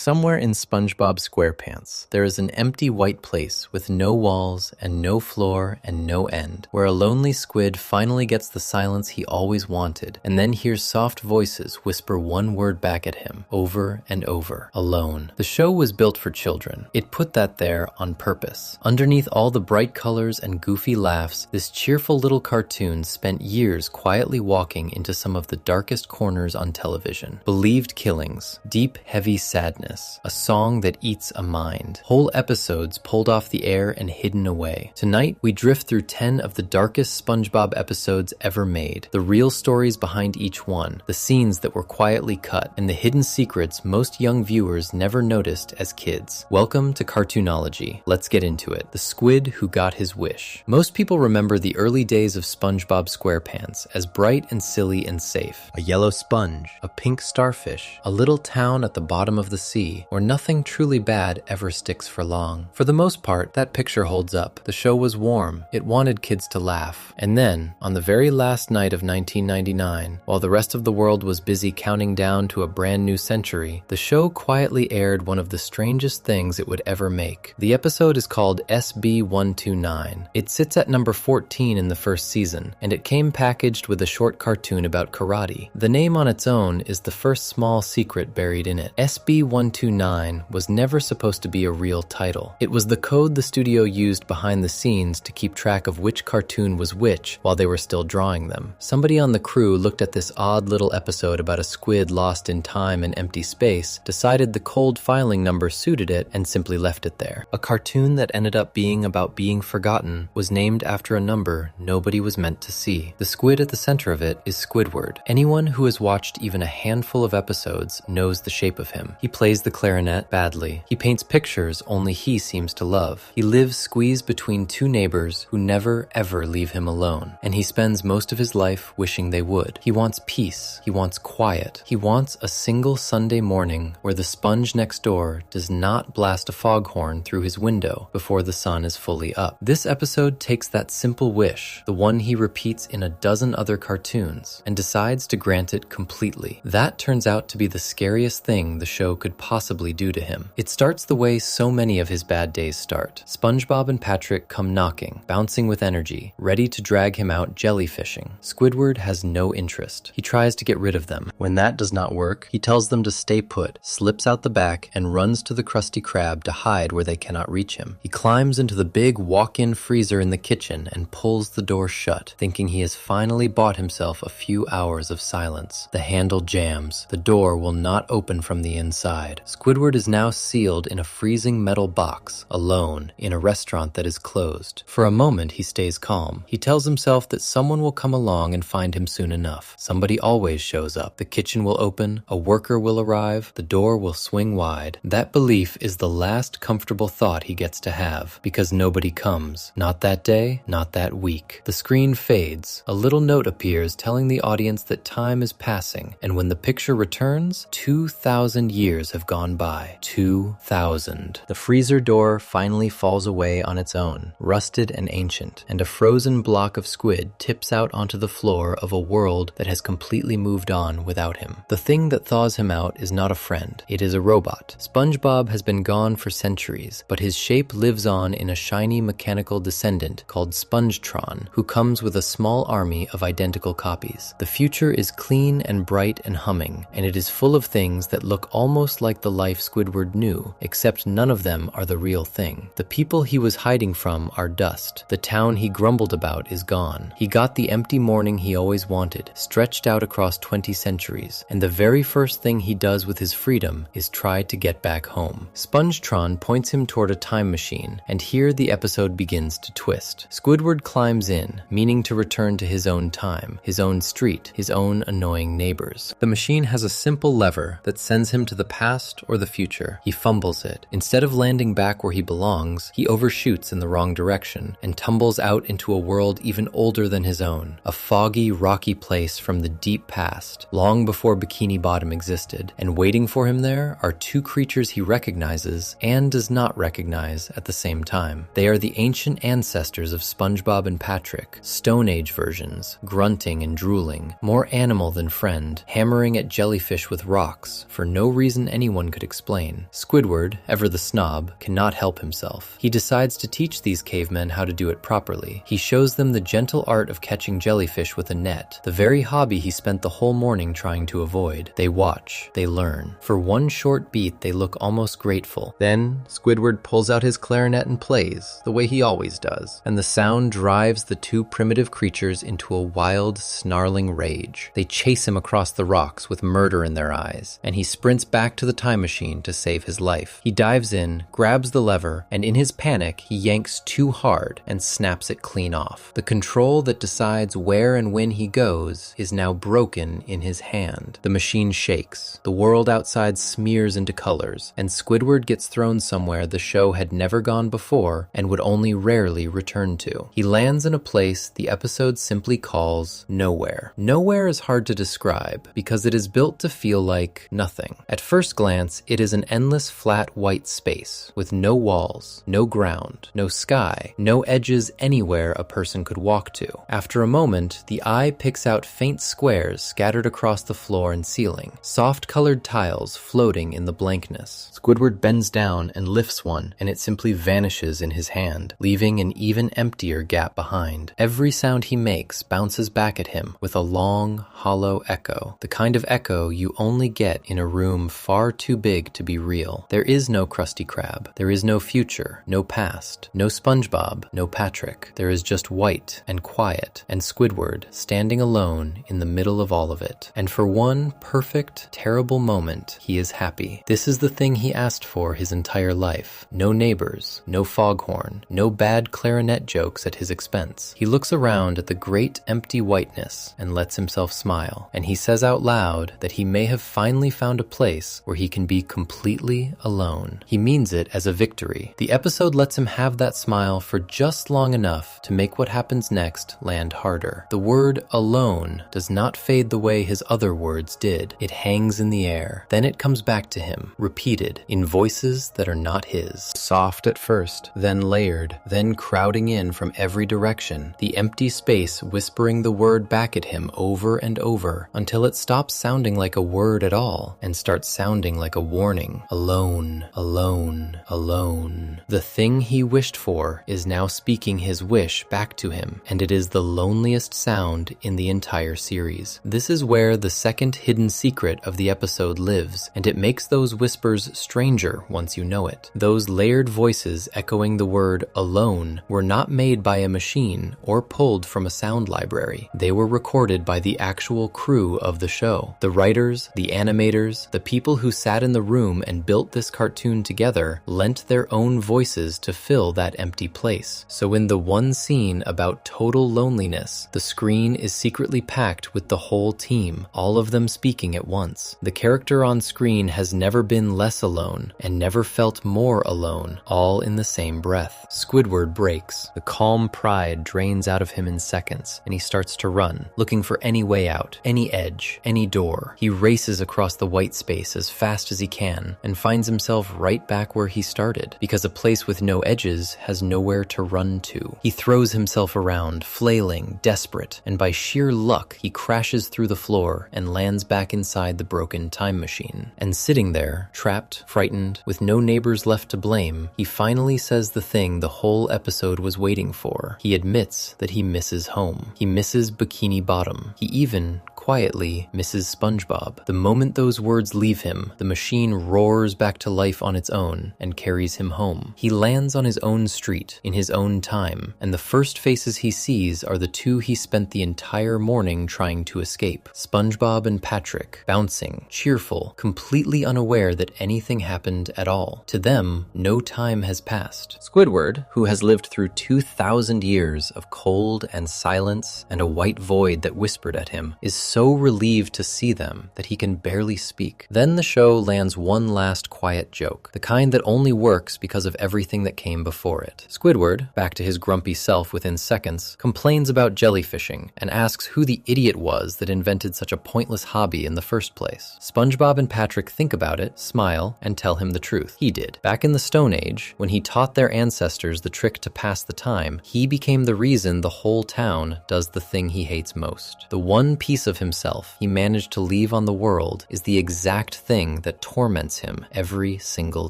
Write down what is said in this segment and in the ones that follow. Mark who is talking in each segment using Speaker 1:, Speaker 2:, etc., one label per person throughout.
Speaker 1: Somewhere in SpongeBob SquarePants, there is an empty white place with no walls and no floor and no end, where a lonely squid finally gets the silence he always wanted, and then hears soft voices whisper one word back at him, over and over, alone. The show was built for children. It put that there on purpose. Underneath all the bright colors and goofy laughs, this cheerful little cartoon spent years quietly walking into some of the darkest corners on television. Believed killings, deep, heavy sadness, a song that eats a mind. Whole episodes pulled off the air and hidden away. Tonight, we drift through 10 of the darkest SpongeBob episodes ever made. The real stories behind each one, the scenes that were quietly cut, and the hidden secrets most young viewers never noticed as kids. Welcome to Cartoonology. Let's get into it. The Squid Who Got His Wish. Most people remember the early days of SpongeBob SquarePants as bright and silly and safe. A yellow sponge, a pink starfish, a little town at the bottom of the sea, where nothing truly bad ever sticks for long. For the most part, that picture holds up. The show was warm. It wanted kids to laugh. And then, on the very last night of 1999, while the rest of the world was busy counting down to a brand new century, the show quietly aired one of the strangest things it would ever make. The episode is called SB129. It sits at number 14 in the first season, and it came packaged with a short cartoon about karate. The name on its own is the first small secret buried in it. SB129 was never supposed to be a real title. It was the code the studio used behind the scenes to keep track of which cartoon was which while they were still drawing them. Somebody on the crew looked at this odd little episode about a squid lost in time and empty space, decided the cold filing number suited it, and simply left it there. A cartoon that ended up being about being forgotten was named after a number nobody was meant to see. The squid at the center of it is Squidward. Anyone who has watched even a handful of episodes knows the shape of him. He plays the clarinet badly. He paints pictures only he seems to love. He lives squeezed between two neighbors who never ever leave him alone, and he spends most of his life wishing they would. He wants peace. He wants quiet. He wants a single Sunday morning where the sponge next door does not blast a foghorn through his window before the sun is fully up. This episode takes that simple wish, the one he repeats in a dozen other cartoons, and decides to grant it completely. That turns out to be the scariest thing the show could possibly do to him. It starts the way so many of his bad days start. SpongeBob and Patrick come knocking, bouncing with energy, ready to drag him out jellyfishing. Squidward has no interest. He tries to get rid of them. When that does not work, he tells them to stay put, slips out the back, and runs to the Krusty Krab to hide where they cannot reach him. He climbs into the big walk-in freezer in the kitchen and pulls the door shut, thinking he has finally bought himself a few hours of silence. The handle jams. The door will not open from the inside. Squidward is now sealed in a freezing metal box, alone, in a restaurant that is closed. For a moment, he stays calm. He tells himself that someone will come along and find him soon enough. Somebody always shows up. The kitchen will open, a worker will arrive, the door will swing wide. That belief is the last comfortable thought he gets to have, because nobody comes. Not that day, not that week. The screen fades. A little note appears telling the audience that time is passing, and when the picture returns, 2,000 years have gone by. 2,000. The freezer door finally falls away on its own, rusted and ancient, and a frozen block of squid tips out onto the floor of a world that has completely moved on without him. The thing that thaws him out is not a friend. It is a robot. SpongeBob has been gone for centuries, but his shape lives on in a shiny mechanical descendant called Spongetron, who comes with a small army of identical copies. The future is clean and bright and humming, and it is full of things that look almost like the life Squidward knew, except none of them are the real thing. The people he was hiding from are dust. The town he grumbled about is gone. He got the empty morning he always wanted, stretched out across 20 centuries, and the very first thing he does with his freedom is try to get back home. Spongetron points him toward a time machine, and here the episode begins to twist. Squidward climbs in, meaning to return to his own time, his own street, his own annoying neighbors. The machine has a simple lever that sends him to the past or the future. He fumbles it. Instead of landing back where he belongs, he overshoots in the wrong direction and tumbles out into a world even older than his own, a foggy, rocky place from the deep past, long before Bikini Bottom existed, and waiting for him there are two creatures he recognizes and does not recognize at the same time. They are the ancient ancestors of SpongeBob and Patrick, Stone Age versions, grunting and drooling, more animal than friend, hammering at jellyfish with rocks for no reason anyway anyone could explain. Squidward, ever the snob, cannot help himself. He decides to teach these cavemen how to do it properly. He shows them the gentle art of catching jellyfish with a net, the very hobby he spent the whole morning trying to avoid. They watch, they learn. For one short beat, they look almost grateful. Then, Squidward pulls out his clarinet and plays, the way he always does, and the sound drives the two primitive creatures into a wild, snarling rage. They chase him across the rocks with murder in their eyes, and he sprints back to the time machine to save his life. He dives in, grabs the lever, and in his panic, he yanks too hard and snaps it clean off. The control that decides where and when he goes is now broken in his hand. The machine shakes, the world outside smears into colors, and Squidward gets thrown somewhere the show had never gone before and would only rarely return to. He lands in a place the episode simply calls nowhere. Nowhere is hard to describe because it is built to feel like nothing. At first glance, it is an endless flat white space with no walls, no ground, no sky, no edges anywhere a person could walk to. After a moment, the eye picks out faint squares scattered across the floor and ceiling, soft-colored tiles floating in the blankness. Squidward bends down and lifts one, and it simply vanishes in his hand, leaving an even emptier gap behind. Every sound he makes bounces back at him with a long, hollow echo, the kind of echo you only get in a room far too big to be real. There is no Krusty Krab. There is no future, no past, no SpongeBob, no Patrick. There is just white and quiet, and Squidward standing alone in the middle of all of it. And for one perfect, terrible moment, he is happy. This is the thing he asked for his entire life. No neighbors, no foghorn, no bad clarinet jokes at his expense. He looks around at the great empty whiteness and lets himself smile. And he says out loud that he may have finally found a place where he can be completely alone. He means it as a victory. The episode lets him have that smile for just long enough to make what happens next land harder. The word alone does not fade the way his other words did. It hangs in the air. Then it comes back to him, repeated, in voices that are not his. Soft at first, then layered, then crowding in from every direction, the empty space whispering the word back at him over and over, until it stops sounding like a word at all, and starts sounding like a warning. Alone, alone, alone. The thing he wished for is now speaking his wish back to him, and it is the loneliest sound in the entire series. This is where the second hidden secret of the episode lives, and it makes those whispers stranger once you know it. Those layered voices echoing the word alone were not made by a machine or pulled from a sound library. They were recorded by the actual crew of the show. The writers, the animators, the people who sat in the room and built this cartoon together lent their own voices to fill that empty place. So in the one scene about total loneliness, the screen is secretly packed with the whole team, all of them speaking at once. The character on screen has never been less alone and never felt more alone, all in the same breath. Squidward breaks. The calm pride drains out of him in seconds, and he starts to run, looking for any way out, any edge, any door. He races across the white space as fast as he can, and finds himself right back where he started, because a place with no edges has nowhere to run to. He throws himself around, flailing, desperate, and by sheer luck, he crashes through the floor and lands back inside the broken time machine. And sitting there, trapped, frightened, with no neighbors left to blame, he finally says the thing the whole episode was waiting for. He admits that he misses home. He misses Bikini Bottom. He even quietly misses SpongeBob. The moment those words leave him, the machine roars back to life on its own and carries him home. He lands on his own street, in his own time, and the first faces he sees are the two he spent the entire morning trying to escape. SpongeBob and Patrick, bouncing, cheerful, completely unaware that anything happened at all. To them, no time has passed. Squidward, who has lived through 2,000 years of cold and silence and a white void that whispered at him, is so relieved to see them that he can barely speak. Then the show lands one last quiet joke, the kind that only works because of everything that came before it. Squidward, back to his grumpy self within seconds, complains about jellyfishing and asks who the idiot was that invented such a pointless hobby in the first place. SpongeBob and Patrick think about it, smile, and tell him the truth. He did. Back in the Stone Age, when he taught their ancestors the trick to pass the time, he became the reason the whole town does the thing he hates most. The one piece of himself he managed to leave on the world is the exact thing that torments him every single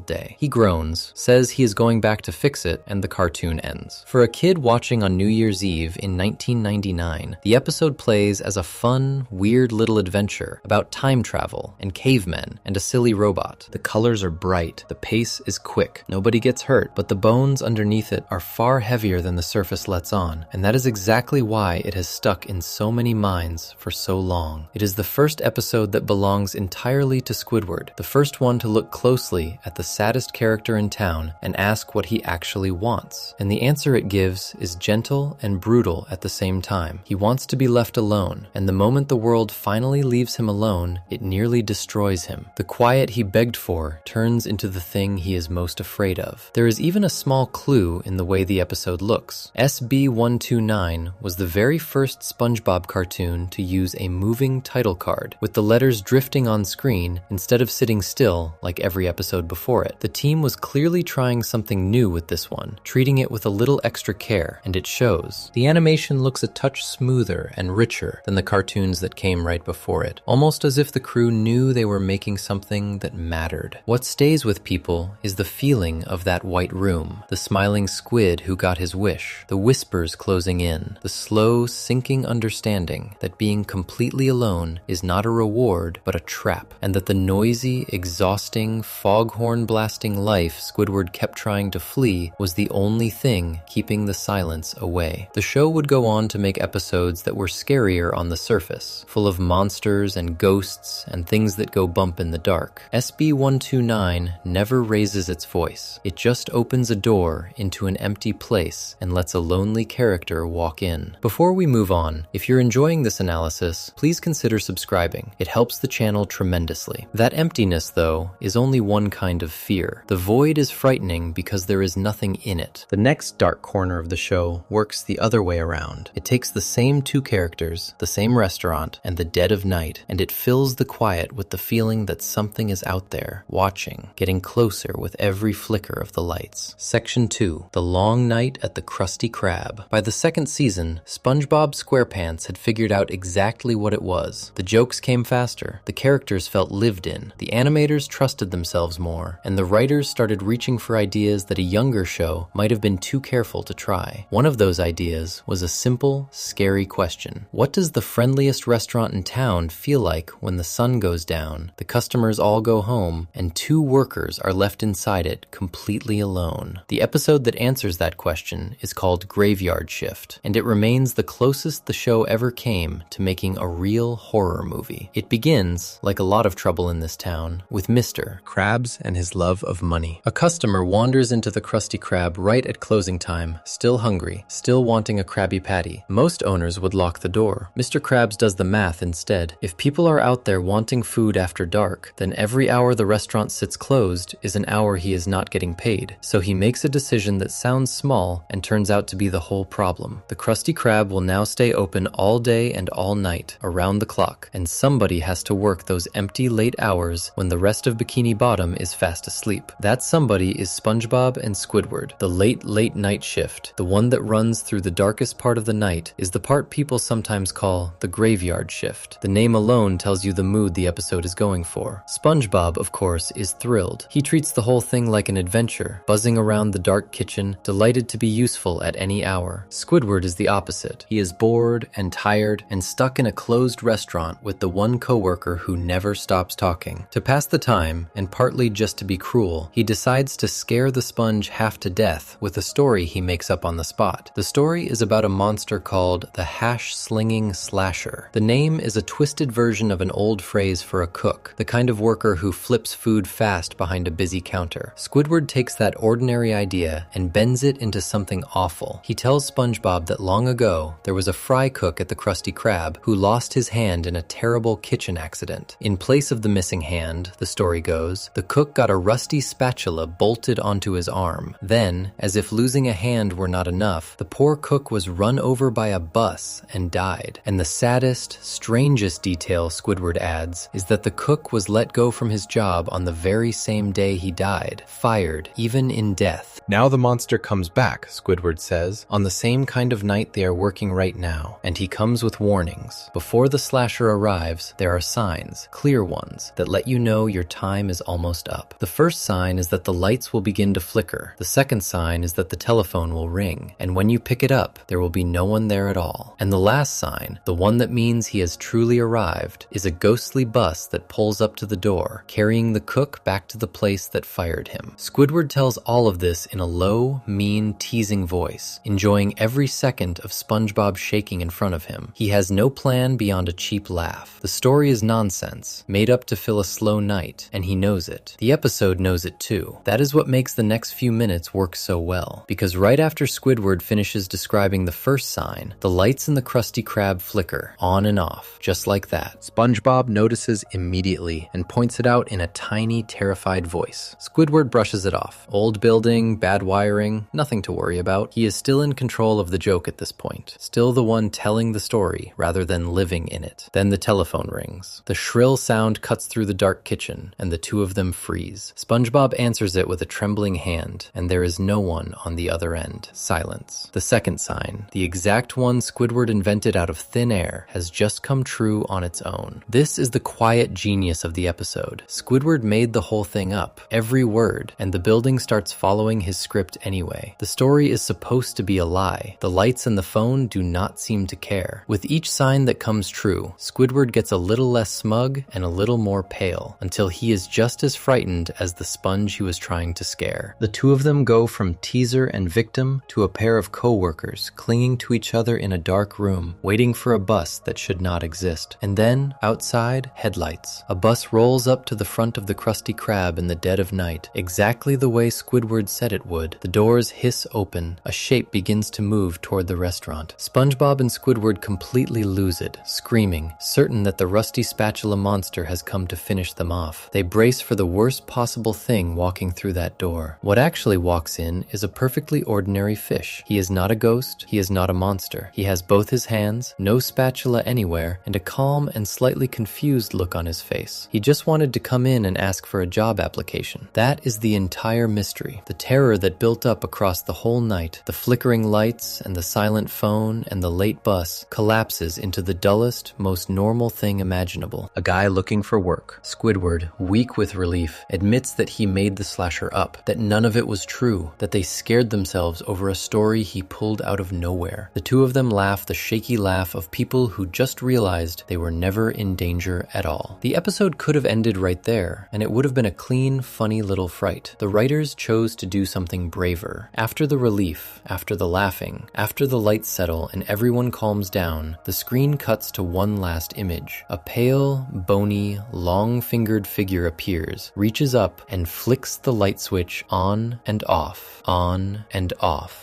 Speaker 1: day. He groans, says he is going back to fix it, and the cartoon ends. For a kid watching on New Year's Eve in 1999, the episode plays as a fun, weird little adventure about time travel and cavemen and a silly robot. The colors are bright, the pace is quick, nobody gets hurt, but the bones underneath it are far heavier than the surface lets on, and that is exactly why it has stuck in so many minds for so long. It is the first episode that belongs entirely to Squidward, the first one to look closely at the saddest character in town and ask what he actually wants. And the answer it gives is gentle and brutal at the same time. He wants to be left alone, and the moment the world finally leaves him alone, it nearly destroys him. The quiet he begged for turns into the thing he is most afraid of. There is even a small clue in the way the episode looks. SB129 was the very first SpongeBob cartoon to use a moving title card, with the letters drifting on screen instead of sitting still like every episode before it. The team was clearly trying something new with this one, treating it with a little extra care, and it shows. The animation looks a touch smoother and richer than the cartoons that came right before it, almost as if the crew knew they were making something that mattered. What stays with people is the feeling of that white room, the smiling squid who got his wish, the whispers closing in, the slow, sinking understanding that being completely alone is not a reward but a trap, and that the noisy, exhausting, foghorn-blasting life Squidward kept trying to flee was the only thing keeping the silence away. The show would go on to make episodes that were scarier on the surface, full of monsters and ghosts and things that go bump in the dark. SB129 never raises its voice. It just opens a door into an empty place and lets a lonely character walk in. Before we move on, if you're enjoying this analysis, please consider subscribing. It helps the channel tremendously. That emptiness, though, is only one kind of fear. The void is frightening because there is nothing in it. The next dark corner of the show works the other way around. It takes the same two characters, the same restaurant, and the dead of night, and it fills the quiet with the feeling that something is out there, watching, getting closer with every flicker of the lights. Section 2. The Long Night at the Krusty Krab. By the second season, SpongeBob SquarePants had figured out exactly what it was. The jokes came faster, the characters felt lived in, the animators trusted themselves more, and the writers started reaching for ideas that a younger show might have been too careful to try. One of those ideas was a simple, scary question. What does the friendliest restaurant in town feel like when the sun goes down, the customers all go home, and two workers are left inside it completely alone? The episode that answers that question is called Graveyard Shift, and it remains the closest the show ever came to making a real horror movie. It begins, like a lot of trouble in this town, with Mr. Krabs and his love of money. A customer wanders into the Krusty Krab right at closing time, still hungry, still wanting a Krabby Patty. Most owners would lock the door. Mr. Krabs does the math instead. If people are out there wanting food after dark, then every hour the restaurant sits closed is an hour he is not getting paid. So he makes a decision that sounds small and turns out to be the whole problem. The Krusty Krab will now stay open all day and all night, around the clock, and somebody has to work those empty late hours when the rest of Bikini Bottom is fast asleep. That somebody is SpongeBob and Squidward. The late night shift, the one that runs through the darkest part of the night, is the part people sometimes call the graveyard shift. The name alone tells you the mood the episode is going for. SpongeBob, of course, is thrilled. He treats the whole thing like an adventure, buzzing around the dark kitchen, delighted to be useful at any hour. Squidward is the opposite. He is bored and tired and stuck in a closed restaurant with the one coworker who never stops talking. To pass the time, and partly just to be cruel, he decides to scare the sponge half to death with a story he makes up on the spot. The story is about a monster called the Hash-Slinging Slasher. The name is a twisted version of an old phrase for a cook, the kind of worker who flips food fast behind a busy counter. Squidward takes that ordinary idea and bends it into something awful. He tells SpongeBob that long ago, there was a fry cook at the Krusty Krab who lost his hand in a terrible kitchen accident. In place of the missing hand, the story goes, the cook got a rusty spatula bolted onto his arm. Then, as if losing a hand were not enough, the poor cook was run over by a bus and died. And the saddest, strangest detail Squidward adds is that the cook was let go from his job on the very same day he died, fired, even in death. Now the monster comes back, Squidward says, on the same kind of night they are working right now, and he comes with warnings. Before the slasher arrives, there are signs, clear ones, that let you know your time is almost up. The first sign is that the lights will begin to flicker. The second sign is that the telephone will ring, and when you pick it up, there will be no one there at all. And the last sign, the one that means he has truly arrived, is a ghostly bus that pulls up to the door, carrying the cook back to the place that fired him. Squidward tells all of this in a low, mean, teasing voice, enjoying every second of SpongeBob shaking in front of him. He has no plan beyond a cheap laugh. The story is nonsense, made up to fill a slow night, and he knows it. The episode knows it too. That is what makes the next few minutes work so well, because right after Squidward finishes describing the first sign, the lights in the Krusty Krab flicker, on and off, just like that. SpongeBob notices immediately and points it out in a tiny, terrified voice. Squidward brushes it off. Old building, bad wiring, nothing to worry about. He is still in control of the joke at this point, still the one telling the story rather than living in it. Then the telephone rings. The shrill sound cuts through the dark kitchen, and the two of them freeze. SpongeBob answers it with a trembling hand, and there is no one on the other end. Silence. The second sign, the exact one Squidward invented out of thin air, has just come true on its own. This is the quiet genius of the episode. Squidward made the whole thing up, every word, and the building starts following his script anyway. The story is supposed to be a lie. The lights and the phone do not seem to care. With each sign that comes true, Squidward gets a little less smug and a little more pale, until he is just as frightened as the sponge he was trying to scare. The two of them go from teaser and victim to a pair of co-workers clinging to each other in a dark room, waiting for a bus that should not exist. And then, outside, headlights. A bus rolls up to the front of the Krusty Krab in the dead of night, exactly the way Squidward said it would. The doors hiss open. A shape begins to move toward the restaurant. SpongeBob and Squidward completely lose it, screaming, certain that the rusty spatula monster has come to finish them off. They brace for the worst possible thing walking through that door. What actually walks in is a perfectly ordinary fish. He is not a ghost. He is not a monster. He has both his hands, no spatula anywhere, and a calm and slightly confused look on his face. He just wanted to come in and ask for a job application. That is the entire mystery. The terror that built up across the whole night, the flickering lights and the silent phone and the late bus, collapses into the dullest, most normal thing imaginable. A guy looking for work. Squidward, weak with relief, admits that he made the slasher up, that none of it was true, that they scared themselves over a story he pulled out of nowhere. The two of them laugh the shaky laugh of people who just realized they were never in danger at all. The episode could have ended right there, and it would have been a clean, funny little fright. The writers chose to do something braver. After the relief, after the laughing, after the lights settle and everyone calms down, the screen cuts to one last image. A pale, bony, long-fingered figure appears, reaches up, and flicks the light switch on and off,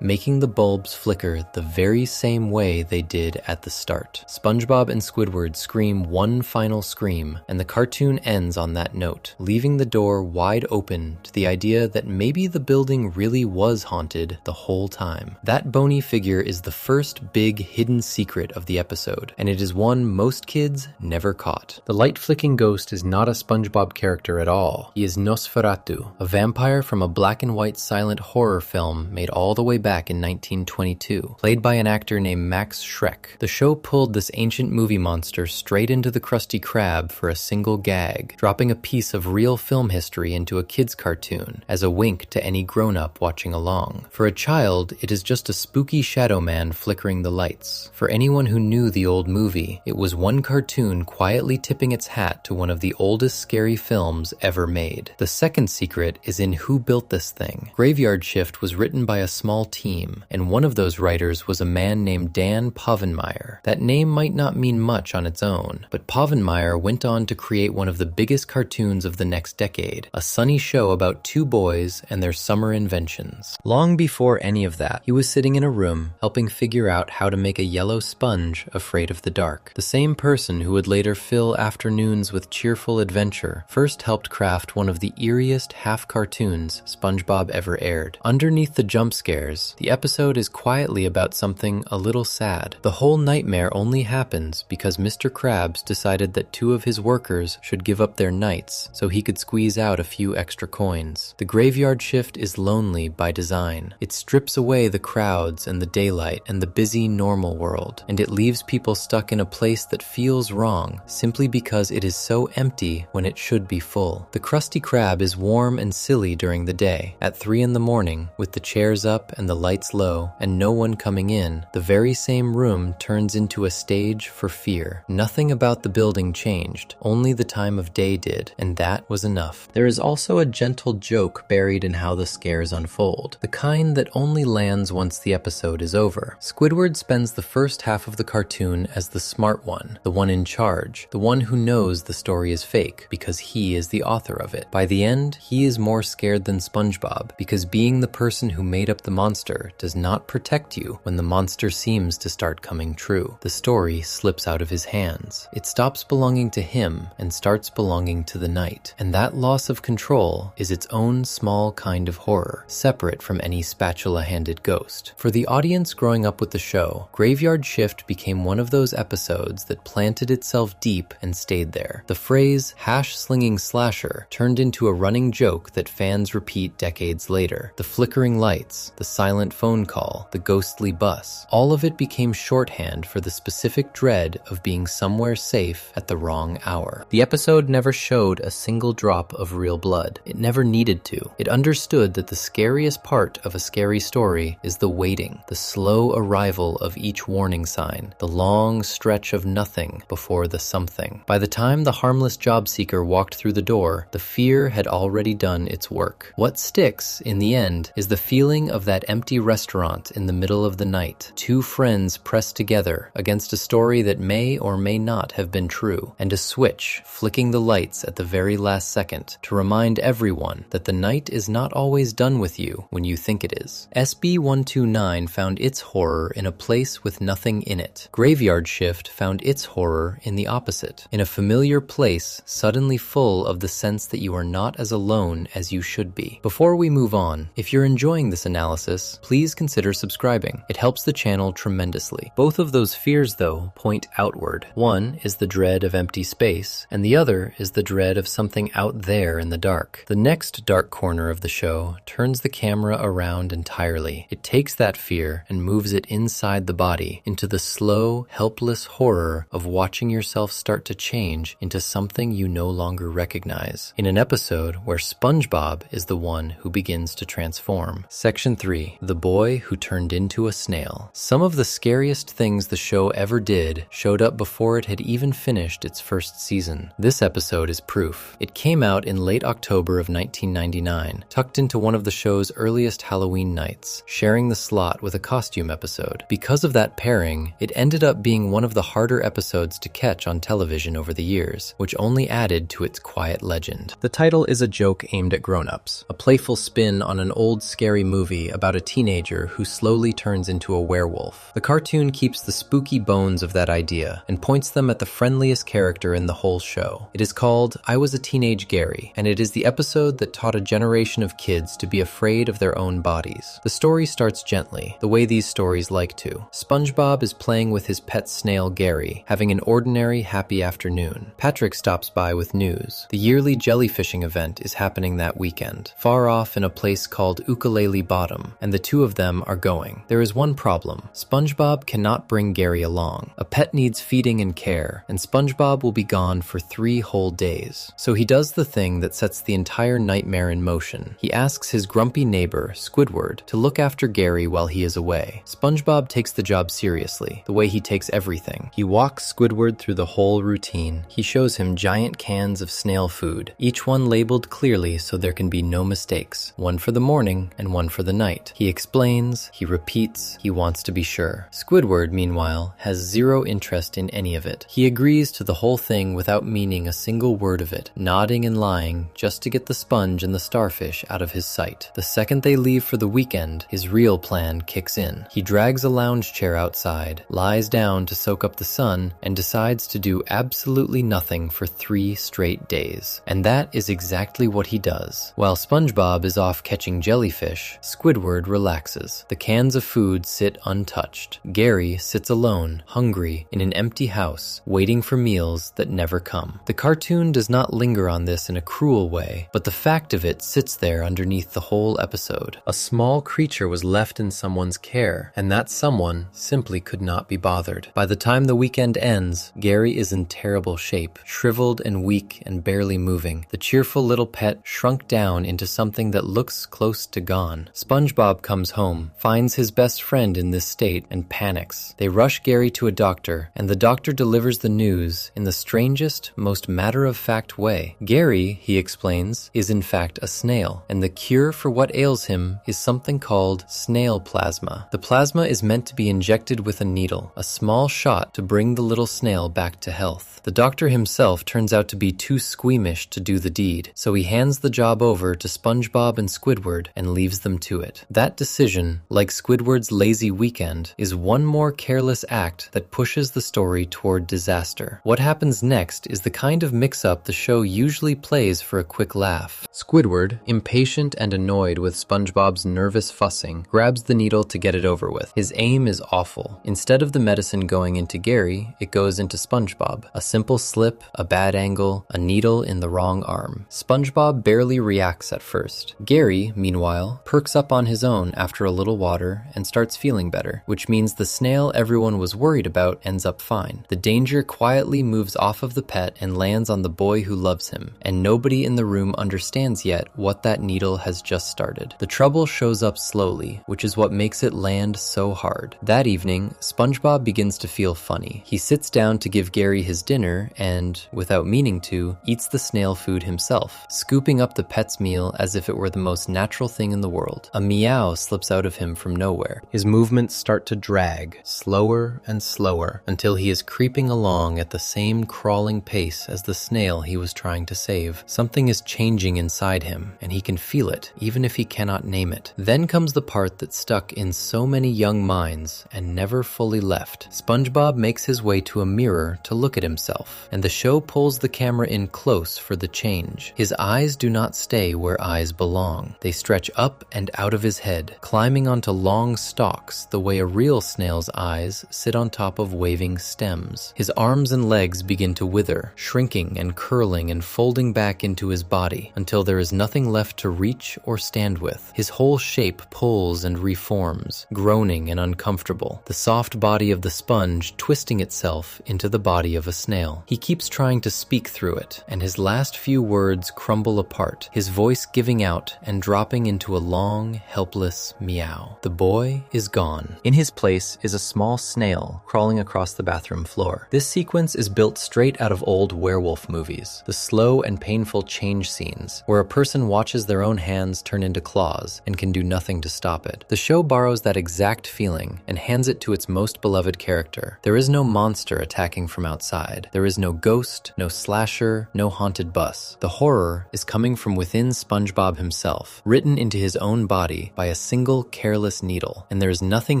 Speaker 1: making the bulbs flicker the very same way they did at the start. SpongeBob and Squidward scream one final scream, and the cartoon ends on that note, leaving the door wide open to the idea that maybe the building really was haunted the whole time. That bony figure is the first big hidden secret of the episode, and it is one most kids never caught. The light-flicking ghost is not a SpongeBob character at all. He is Nosferatu, a vampire from a black and white silent horror film made all the way back in 1922, played by an actor named Max Schreck. The show pulled this ancient movie monster straight into the Krusty Krab for a single gag, dropping a piece of real film history into a kid's cartoon as a wink to any grown-up watching along. For a child, it is just a spooky shadow man flickering the lights. For anyone who knew the old movie, it was one cartoon quietly tipping its hat to one of the oldest scary films ever made. The second secret is in who built this thing. Graveyard Shift was written by a small team, and one of those writers was a man named Dan Povenmire. That name might not mean much on its own, but Povenmire went on to create one of the biggest cartoons of the next decade, a sunny show about two boys and their summer inventions. Long before any of that, he was sitting in a room helping figure out how to make a yellow sponge afraid of the dark. The same person who would later fill afternoons with cheerful adventure first helped craft one of the eeriest half-cartoons SpongeBob ever aired. Underneath the jump scares, the episode is quietly about something a little sad. The whole nightmare only happens because Mr. Krabs decided that two of his workers should give up their nights so he could squeeze out a few extra coins. The Graveyard Shift is lonely by design. It strips away the crowds and the daylight and the busy normal world, and it leaves people stuck stuck in a place that feels wrong simply because it is so empty when it should be full. The Krusty Krab is warm and silly during the day. At 3 in the morning, with the chairs up and the lights low and no one coming in, the very same room turns into a stage for fear. Nothing about the building changed, only the time of day did, and that was enough. There is also a gentle joke buried in how the scares unfold, the kind that only lands once the episode is over. Squidward spends the first half of the cartoon as the smart one, the one in charge, the one who knows the story is fake because he is the author of it. By the end, he is more scared than SpongeBob because being the person who made up the monster does not protect you when the monster seems to start coming true. The story slips out of his hands. It stops belonging to him and starts belonging to the night. And that loss of control is its own small kind of horror, separate from any spatula-handed ghost. For the audience growing up with the show, Graveyard Shift became one of those episodes that planted itself deep and stayed there. The phrase hash-slinging slasher turned into a running joke that fans repeat decades later. The flickering lights, the silent phone call, the ghostly bus, all of it became shorthand for the specific dread of being somewhere safe at the wrong hour. The episode never showed a single drop of real blood. It never needed to. It understood that the scariest part of a scary story is the waiting, the slow arrival of each warning sign, the long stretch of nothing before the something. By the time the harmless job seeker walked through the door, the fear had already done its work. What sticks, in the end, is the feeling of that empty restaurant in the middle of the night, two friends pressed together against a story that may or may not have been true, and a switch flicking the lights at the very last second to remind everyone that the night is not always done with you when you think it is. SB129 found its horror in a place with nothing in it. Graveyard Shift found its horror in the opposite, in a familiar place suddenly full of the sense that you are not as alone as you should be. Before we move on, if you're enjoying this analysis, please consider subscribing. It helps the channel tremendously. Both of those fears, though, point outward. One is the dread of empty space, and the other is the dread of something out there in the dark. The next dark corner of the show turns the camera around entirely. It takes that fear and moves it inside the body into the slow, helpless horror of watching yourself start to change into something you no longer recognize. In an episode where SpongeBob is the one who begins to transform. Section 3. The Boy Who Turned Into a Snail. Some of the scariest things the show ever did showed up before it had even finished its first season. This episode is proof. It came out in late October of 1999, tucked into one of the show's earliest Halloween nights, sharing the slot with a costume episode. Because of that pairing, it ended up being one of the harder episodes to catch on television over the years, which only added to its quiet legend. The title is a joke aimed at grown-ups, a playful spin on an old scary movie about a teenager who slowly turns into a werewolf. The cartoon keeps the spooky bones of that idea and points them at the friendliest character in the whole show. It is called I Was a Teenage Gary, and it is the episode that taught a generation of kids to be afraid of their own bodies. The story starts gently, the way these stories like to. SpongeBob is playing with his pet snail Gary, having an ordinary, happy afternoon. Patrick stops by with news. The yearly jellyfishing event is happening that weekend, far off in a place called Bikini Bottom, and the two of them are going. There is one problem. SpongeBob cannot bring Gary along. A pet needs feeding and care, and SpongeBob will be gone for 3 whole days. So he does the thing that sets the entire nightmare in motion. He asks his grumpy neighbor, Squidward, to look after Gary while he is away. SpongeBob takes the job seriously, the way he takes everything. He walks Squidward through the whole routine. He shows him giant cans of snail food, each one labeled clearly so there can be no mistakes. One for the morning and one for the night. He explains, he repeats, he wants to be sure. Squidward, meanwhile, has zero interest in any of it. He agrees to the whole thing without meaning a single word of it, nodding and lying just to get the sponge and the starfish out of his sight. The second they leave for the weekend, his real plan kicks in. He drags a lounge chair outside, lies down to soak up the sun, and decides to do absolutely nothing for 3 straight days. And that is exactly what he does. While SpongeBob is off catching jellyfish, Squidward relaxes. The cans of food sit untouched. Gary sits alone, hungry, in an empty house, waiting for meals that never come. The cartoon does not linger on this in a cruel way, but the fact of it sits there underneath the whole episode. A small creature was left in someone's care, and that someone simply could not be bothered. By the the time the weekend ends, Gary is in terrible shape, shriveled and weak and barely moving. The cheerful little pet shrunk down into something that looks close to gone. SpongeBob comes home, finds his best friend in this state, and panics. They rush Gary to a doctor, and the doctor delivers the news in the strangest, most matter-of-fact way. Gary, he explains, is in fact a snail, and the cure for what ails him is something called snail plasma. The plasma is meant to be injected with a needle, a small shot to bring the little snail back to health. The doctor himself turns out to be too squeamish to do the deed, so he hands the job over to SpongeBob and Squidward and leaves them to it. That decision, like Squidward's lazy weekend, is one more careless act that pushes the story toward disaster. What happens next is the kind of mix-up the show usually plays for a quick laugh. Squidward, impatient and annoyed with SpongeBob's nervous fussing, grabs the needle to get it over with. His aim is awful. Instead of the medicine going into Gary, it goes into SpongeBob. A simple slip, a bad angle, a needle in the wrong arm. SpongeBob barely reacts at first. Gary, meanwhile, perks up on his own after a little water and starts feeling better, which means the snail everyone was worried about ends up fine. The danger quietly moves off of the pet and lands on the boy who loves him, and nobody in the room understands yet what that needle has just started. The trouble shows up slowly, which is what makes it land so hard. That evening, SpongeBob begins to feel funny. He sits down to give Gary his dinner and, without meaning to, eats the snail food himself, scooping up the pet's meal as if it were the most natural thing in the world. A meow slips out of him from nowhere. His movements start to drag, slower and slower, until he is creeping along at the same crawling pace as the snail he was trying to save. Something is changing inside him, and he can feel it, even if he cannot name it. Then comes the part that stuck in so many young minds and never fully left. SpongeBob makes his way to a mirror to look at himself, and the show pulls the camera in close for the change. His eyes do not stay where eyes belong. They stretch up and out of his head, climbing onto long stalks the way a real snail's eyes sit on top of waving stems. His arms and legs begin to wither, shrinking and curling and folding back into his body until there is nothing left to reach or stand with. His whole shape pulls and reforms, groaning and uncomfortable, the soft body of the sponge twisting itself into the body of a snail. He keeps trying to speak through it, and his last few words crumble apart, his voice giving out and dropping into a long, helpless meow. The boy is gone. In his place is a small snail crawling across the bathroom floor. This sequence is built straight out of old werewolf movies, the slow and painful change scenes, where a person watches their own hands turn into claws and can do nothing to stop it. The show borrows that exact feeling and hands it to its most beloved character. There is no monster attacking from outside. There is no ghost, no slasher, no haunted bus. The horror is coming from within SpongeBob himself, written into his own body by a single careless needle, and there is nothing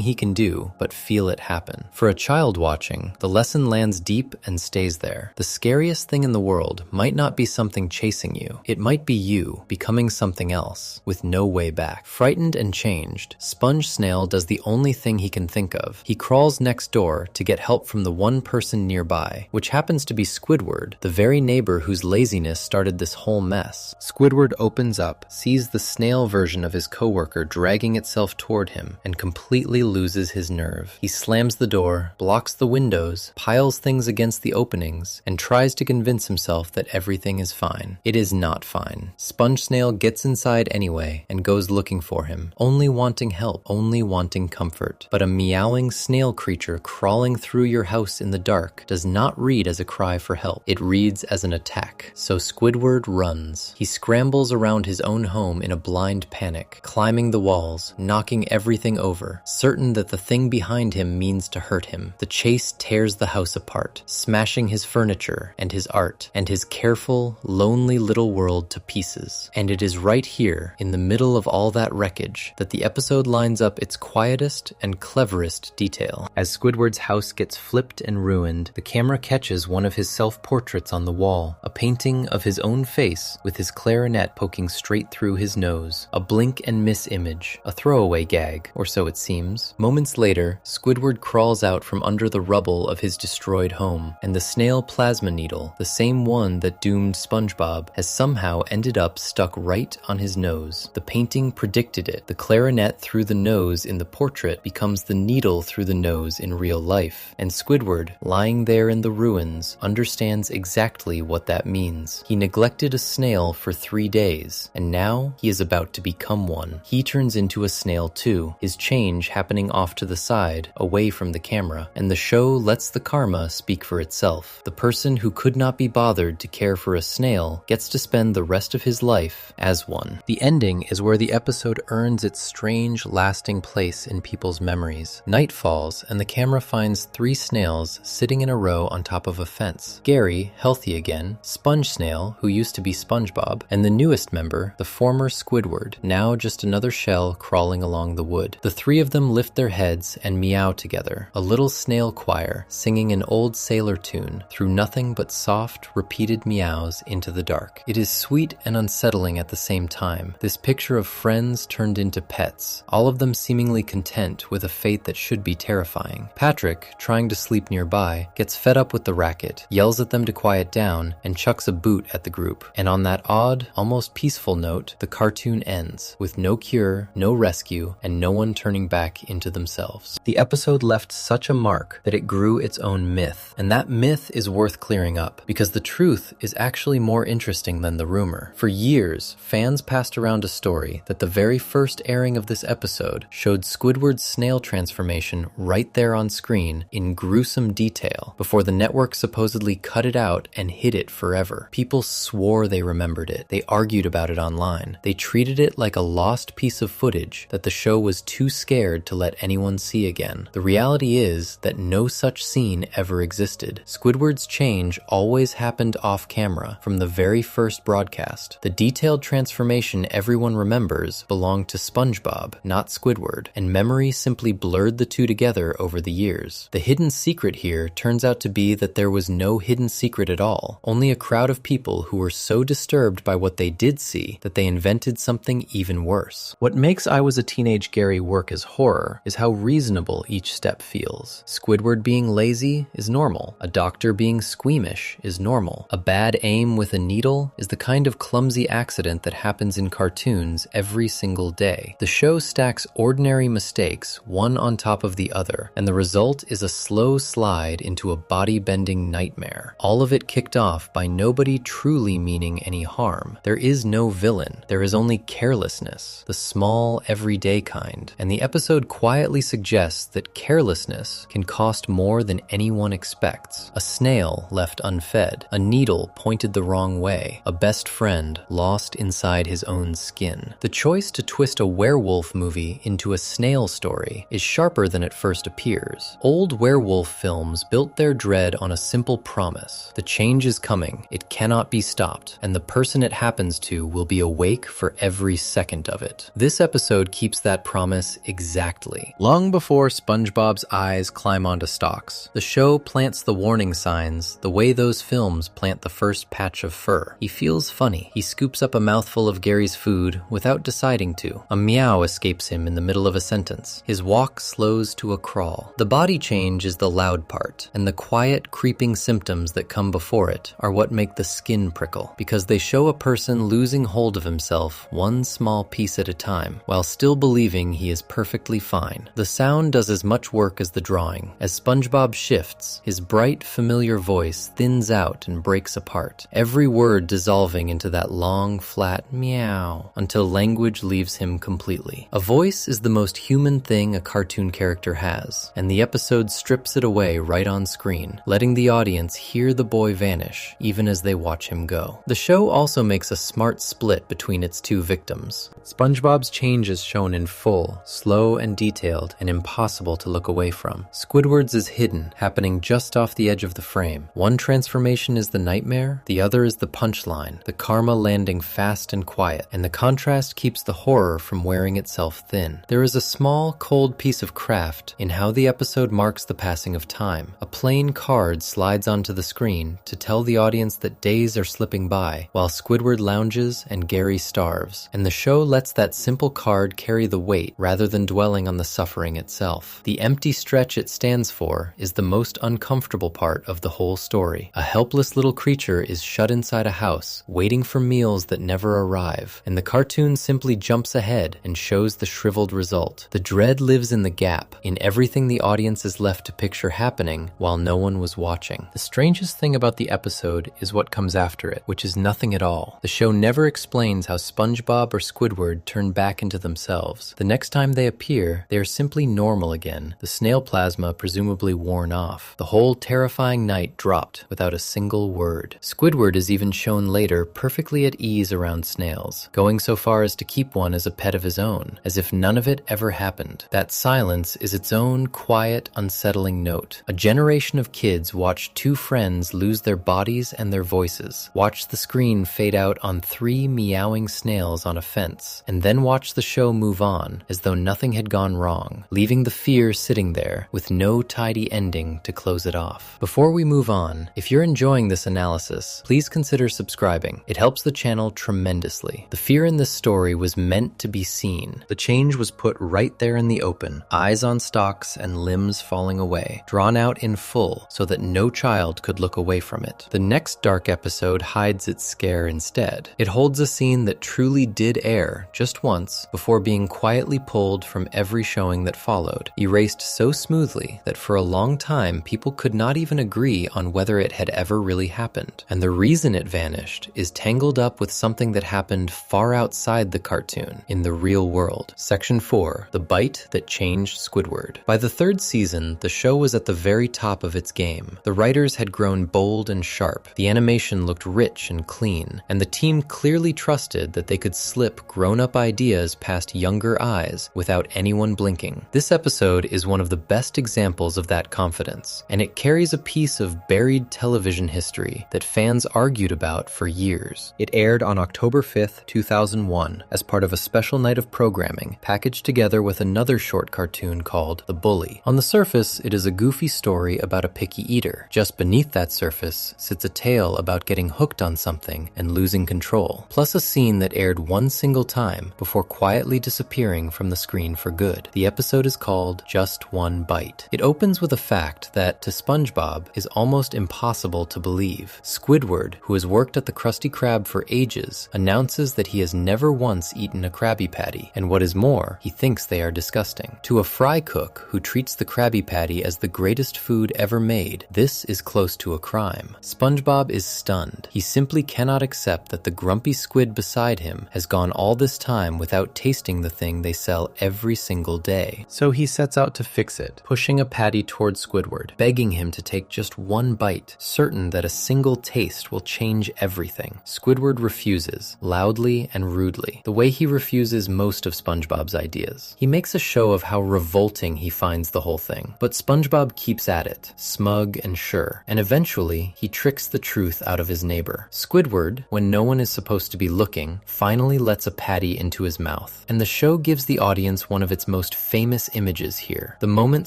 Speaker 1: he can do but feel it happen. For a child watching, the lesson lands deep and stays there. The scariest thing in the world might not be something chasing you. It might be you becoming something else with no way back. Frightened and changed, Sponge Snail does the only thing he can think of. He crawls next door to get help from the one person nearby, which happens to be Squidward, the very neighbor whose laziness started this whole mess. Squidward opens up, sees the snail version of his coworker dragging itself toward him, and completely loses his nerve. He slams the door, blocks the windows, piles things against the openings, and tries to convince himself that everything is fine. It is not fine. Sponge Snail gets inside anyway and goes looking for him, only wanting help, only wanting comfort. But a meowing snail creature crawling through your house in the dark does not read as a cry for help. It reads as an attack. So Squidward runs. He scrambles around his own home in a blind panic, climbing the walls, knocking everything over, certain that the thing behind him means to hurt him. The chase tears the house apart, smashing his furniture and his art and his careful, lonely little world to pieces. And it is right here, in the middle of all that wreckage, that the episode lines up its quietest and cleverest detail. As Squidward's house gets flipped and ruined, the camera catches one of his self-portraits on the wall, a painting of his own face with his clarinet poking straight through his nose. A blink and miss image, a throwaway gag, or so it seems. Moments later, Squidward crawls out from under the rubble of his destroyed home, and the snail plasma needle, the same one that doomed SpongeBob, has somehow ended up stuck right on his nose. The painting predicted it. The clarinet through the nose in the portrait becomes the needle through the nose in real life, and Squidward, lying there in the ruins, understands exactly what that means. He neglected a snail for 3 days, and now he is about to become one. He turns into a snail too, his change happening off to the side, away from the camera, and the show lets the karma speak for itself. The person who could not be bothered to care for a snail gets to spend the rest of his life as one. The ending is where the episode earns its strange, lasting place in people's memories. Night falls, and the camera finds 3 snails sitting in a row on top of a fence. Gary, healthy again, Sponge Snail, who used to be SpongeBob, and the newest member, the former Squidward, now just another shell crawling along the wood. The 3 of them lift their heads and meow together, a little snail choir singing an old sailor tune through nothing but soft, repeated meows into the dark. It is sweet and unsettling at the same time, this picture of friends turned into pets, all of them seemingly content with a fate that should be terrifying. Patrick, trying to sleep nearby, gets fed up with the racket, yells at them to quiet down, and chucks a boot at the group. And on that odd, almost peaceful note, the cartoon ends, with no cure, no rescue, and no one turning back into themselves. The episode left such a mark that it grew its own myth, and that myth is worth clearing up, because the truth is actually more interesting than the rumor. For years, fans passed around a story that the very first airing of this episode showed Squidward's snail transformation right there on screen in gruesome detail, before the network supposedly cut it out and hid it forever. People swore they remembered it. They argued about it online. They treated it like a lost piece of footage that the show was too scared to let anyone see again. The reality is that no such scene ever existed. Squidward's change always happened off camera from the very first broadcast. The detailed transformation everyone remembers belonged to SpongeBob, not Squidward, and memory simply blurred the two together over the years. The hidden secret here turns out to be that there was no hidden secret at all, only a crowd of people who were so disturbed by what they did see that they invented something even worse. What makes I Was a Teenage Gary work as horror is how reasonable each step feels. Squidward being lazy is normal. A doctor being squeamish is normal. A bad aim with a needle is the kind of clumsy accident that happens in cartoons every single day. The show stacks ordinary mistakes one on top of the other, and the result is a slow slide into a body-bending nightmare. All of it kicked off by nobody truly meaning any harm. There is no villain. There is only carelessness, the small, everyday kind. And the episode quietly suggests that carelessness can cost more than anyone expects. A snail left unfed, a needle pointed the wrong way, a best friend lost inside his own skin. The choice to twist a werewolf movie into a snail story is sharper than it first appears. Old werewolf films built their dread on a simple promise. The change is coming, it cannot be stopped, and the person it happens to will be awake for every second of it. This episode keeps that promise exactly. Long before SpongeBob's eyes climb onto stalks, the show plants the warning signs the way those films plant the first patch of fur. He feels funny. He scoops up a mouthful of Gary's food without deciding to. A meow escapes him in the middle of a sentence. His walk slows to a crawl. The body change is the loud part, and the quiet, creeping symptoms that come before it are what make the skin prickle, because they show a person losing hold of himself one small piece at a time, while still believing he is perfectly fine. The sound does as much work as the drawing. As SpongeBob shifts, his bright, familiar voice thins out and breaks apart, every word dissolving into that long, flat meow, until language leaves him completely. A voice is the most human thing a cartoon character has, and the episode strips it away right on screen, letting the audience hear the boy vanish, even as they watch him go. The show also makes a smart split between its two victims. SpongeBob's change is shown in full, slow and detailed, and impossible to look away from. Squidward's is hidden, happening just off the edge of the frame. One transformation is the nightmare, the other is the punchline, the karma landing fast and quiet, and the contrast keeps the horror from wearing itself thin. There is a small, cold piece of craft in how the episode marks the passing of time. A plain card slides onto the screen to tell the audience that days are slipping by, while Squidward lounges and Gary starves, and the show lets that simple card carry the weight rather than dwelling on the suffering itself. The empty stretch it stands for is the most uncomfortable part of the whole story. A helpless little creature is shut inside a house, waiting for meals that never arrive, and the cartoon simply jumps ahead and shows the shriveled result. The dread lives in the gap, in everything the audience audience is left to picture happening while no one was watching. The strangest thing about the episode is what comes after it, which is nothing at all. The show never explains how SpongeBob or Squidward turn back into themselves. The next time they appear, they are simply normal again, the snail plasma presumably worn off. The whole terrifying night dropped without a single word. Squidward is even shown later perfectly at ease around snails, going so far as to keep one as a pet of his own, as if none of it ever happened. That silence is its own quiet, unsettling note. A generation of kids watched two friends lose their bodies and their voices, watch the screen fade out on 3 meowing snails on a fence, and then watch the show move on as though nothing had gone wrong, leaving the fear sitting there with no tidy ending to close it off. Before we move on, if you're enjoying this analysis, please consider subscribing. It helps the channel tremendously. The fear in this story was meant to be seen. The change was put right there in the open, eyes on stalks and limbs falling away, drawn out in full so that no child could look away from it. The next dark episode hides its scare instead. It holds a scene that truly did air just once before being quietly pulled from every showing that followed, erased so smoothly that for a long time people could not even agree on whether it had ever really happened. And the reason it vanished is tangled up with something that happened far outside the cartoon, in the real world. Section 4, The Bite That Changed Squidward. By the 3rd season, the show was at the very top of its game. The writers had grown bold and sharp, the animation looked rich and clean, and the team clearly trusted that they could slip grown-up ideas past younger eyes without anyone blinking. This episode is one of the best examples of that confidence, and it carries a piece of buried television history that fans argued about for years. It aired on October 5th, 2001, as part of a special night of programming, packaged together with another short cartoon called The Bully. On the surface, it is a goofy story about a picky eater. Just beneath that surface sits a tale about getting hooked on something and losing control, plus a scene that aired one single time before quietly disappearing from the screen for good. The episode is called Just One Bite. It opens with a fact that, to SpongeBob, is almost impossible to believe. Squidward, who has worked at the Krusty Krab for ages, announces that he has never once eaten a Krabby Patty, and what is more, he thinks they are disgusting. To a fry cook who treats the Krabby Patty as the greatest food ever made, this is close to a crime. SpongeBob is stunned. He simply cannot accept that the grumpy squid beside him has gone all this time without tasting the thing they sell every single day. So he sets out to fix it, pushing a patty towards Squidward, begging him to take just one bite, certain that a single taste will change everything. Squidward refuses, loudly and rudely, the way he refuses most of SpongeBob's ideas. He makes a show of how revolting he finds the whole thing, but SpongeBob keeps at it, smug and sure, and eventually he tricks the truth out of his neighbor. Squidward, when no one is supposed to be looking, finally lets a patty into his mouth, and the show gives the audience one of its most famous images here. The moment